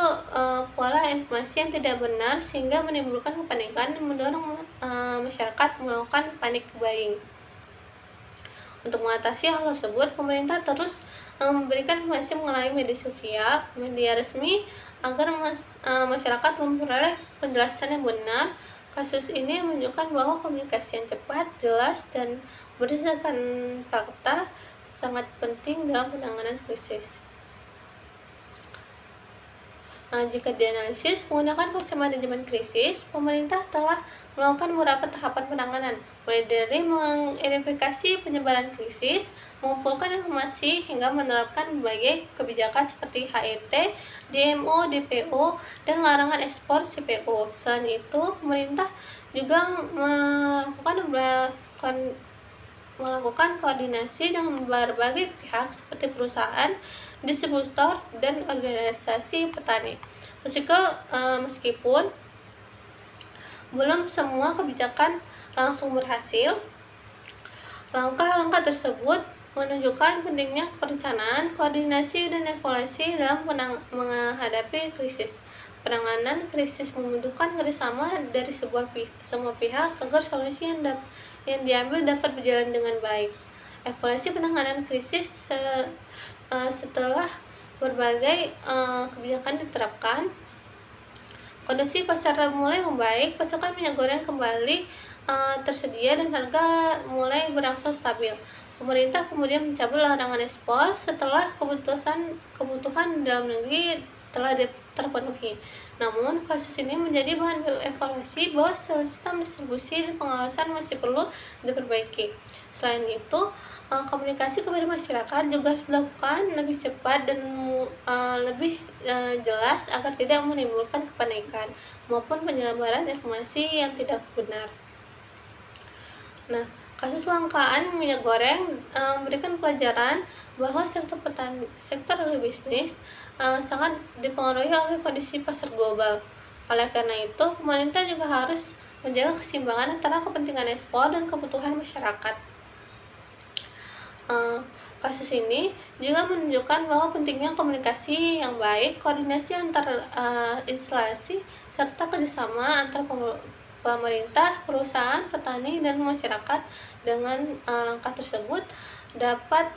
pola informasi yang tidak benar sehingga menimbulkan kepanikan dan mendorong masyarakat melakukan panic buying. Untuk mengatasi hal tersebut, pemerintah terus memberikan informasi melalui media sosial, media resmi, agar masyarakat memperoleh penjelasan yang benar. Kasus ini menunjukkan bahwa komunikasi yang cepat, jelas, dan berdasarkan fakta sangat penting dalam penanganan krisis. Jika dianalisis menggunakan konsep manajemen krisis, pemerintah telah melakukan beberapa tahapan penanganan, mulai dari mengidentifikasi penyebaran krisis, mengumpulkan informasi, hingga menerapkan berbagai kebijakan seperti HET, DMO, DPO, dan larangan ekspor CPO. Selain itu, pemerintah juga melakukan koordinasi dengan berbagai pihak seperti perusahaan, distributor, dan organisasi petani. Meskipun belum semua kebijakan langsung berhasil, langkah-langkah tersebut menunjukkan pentingnya perencanaan, koordinasi, dan evaluasi dalam menghadapi krisis. Penanganan krisis membutuhkan kerjasama dari semua pihak agar solusi yang diambil dapat berjalan dengan baik. Evaluasi penanganan krisis setelah berbagai kebijakan diterapkan, kondisi pasar mulai membaik, pasokan minyak goreng kembali tersedia dan harga mulai berangsur stabil. Pemerintah kemudian mencabut larangan ekspor setelah kebutuhan dalam negeri telah terpenuhi. Namun, kasus ini menjadi bahan evaluasi bahwa sistem distribusi dan pengawasan masih perlu diperbaiki. Selain itu, komunikasi kepada masyarakat juga harus dilakukan lebih cepat dan lebih jelas agar tidak menimbulkan kepanikan maupun penyebaran informasi yang tidak benar. Nah, kasus kelangkaan minyak goreng memberikan pelajaran bahwa sektor bisnis sangat dipengaruhi oleh kondisi pasar global. Oleh karena itu, pemerintah juga harus menjaga keseimbangan antara kepentingan ekspor dan kebutuhan masyarakat. Kasus ini juga menunjukkan bahwa pentingnya komunikasi yang baik, koordinasi antar instansi, serta kerjasama antar pemerintah, perusahaan, petani, dan masyarakat. Dengan langkah tersebut dapat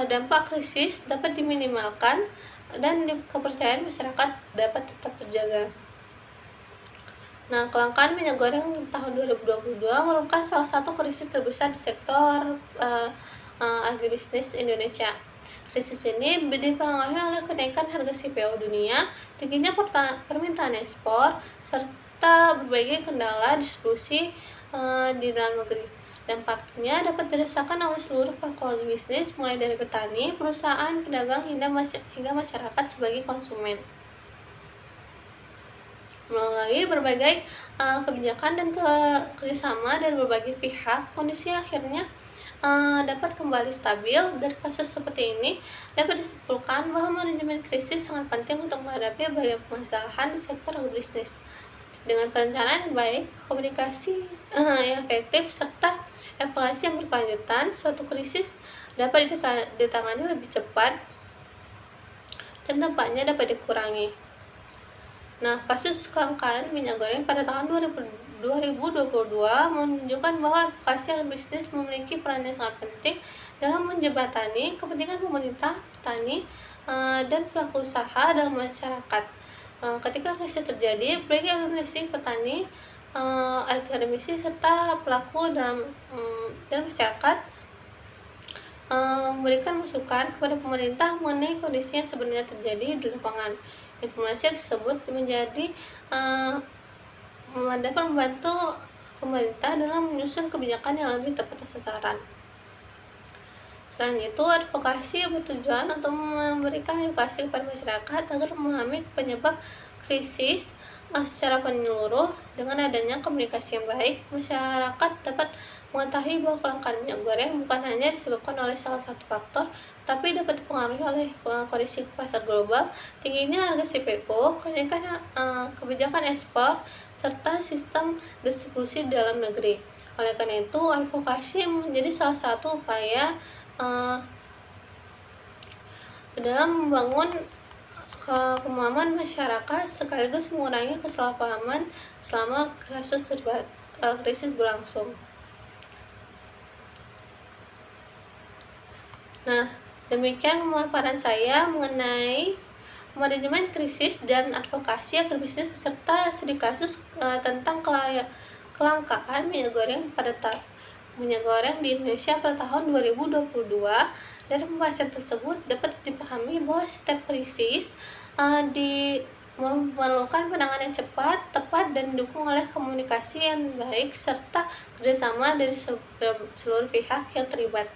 dampak krisis dapat diminimalkan dan kepercayaan masyarakat dapat tetap terjaga. Nah, kelangkaan minyak goreng tahun 2022 merupakan salah satu krisis terbesar di sektor agribisnis Indonesia. Krisis ini dipengaruhi oleh kenaikan harga CPO dunia, tingginya permintaan ekspor, serta berbagai kendala distribusi di dalam negeri. Dampaknya dapat dirasakan oleh seluruh pelaku agribisnis, mulai dari petani, perusahaan, pedagang, hingga masyarakat sebagai konsumen. Melalui berbagai kebijakan dan kerjasama dari berbagai pihak, kondisi akhirnya dapat kembali stabil. Dari kasus seperti ini dapat disimpulkan bahwa manajemen krisis sangat penting untuk menghadapi berbagai permasalahan di sektor agribisnis. Dengan perencanaan yang baik, komunikasi yang efektif, serta evaluasi yang berkelanjutan, suatu krisis dapat ditangani lebih cepat dan dampaknya dapat dikurangi. Nah, kasus kelangkaan minyak goreng pada tahun 2022 menunjukkan bahwa advokasi agribisnis memiliki peran yang sangat penting dalam menjembatani kepentingan pemerintah, petani, dan pelaku usaha dalam masyarakat. Ketika krisis terjadi, baik organisasi petani, akademisi, serta pelaku dalam dan masyarakat memberikan masukan kepada pemerintah mengenai kondisi yang sebenarnya terjadi di lapangan. Informasi tersebut dapat membantu pemerintah dalam menyusun kebijakan yang lebih tepat sasaran. Selain itu, advokasi bertujuan untuk memberikan edukasi kepada masyarakat agar memahami penyebab krisis secara menyeluruh. Dengan adanya komunikasi yang baik, masyarakat dapat mengetahui bahwa kelangkaan minyak goreng bukan hanya disebabkan oleh salah satu faktor, tapi dapat dipengaruhi oleh kondisi pasar global, tingginya harga CPO, kenaikan kebijakan ekspor, serta sistem distribusi dalam negeri. Oleh karena itu, advokasi menjadi salah satu upaya dalam membangun pemahaman masyarakat sekaligus mengurangi kesalahpahaman selama krisis berlangsung. Nah, demikian pemaparan saya mengenai manajemen krisis dan advokasi agribisnis beserta studi kasus tentang kelangkaan minyak goreng di Indonesia pada tahun 2022. Dari pembahasan tersebut dapat dipahami bahwa setiap krisis memerlukan penanganan cepat, tepat, dan didukung oleh komunikasi yang baik serta kerjasama dari seluruh pihak yang terlibat.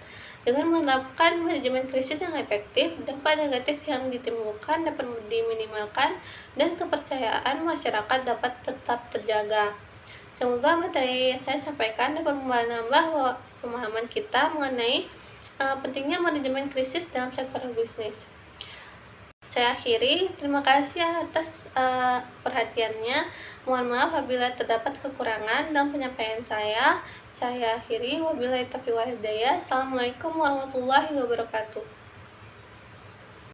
Dengan menerapkan manajemen krisis yang efektif, dampak negatif yang ditimbulkan dapat diminimalkan dan kepercayaan masyarakat dapat tetap terjaga. Semoga materi yang saya sampaikan dapat menambah pemahaman kita mengenai pentingnya manajemen krisis dalam sektor bisnis. Saya akhiri, terima kasih atas perhatiannya. Mohon maaf apabila terdapat kekurangan dalam penyampaian saya. Saya akhiri, wabillahi taufiq wal hidayah. Assalamualaikum warahmatullahi wabarakatuh.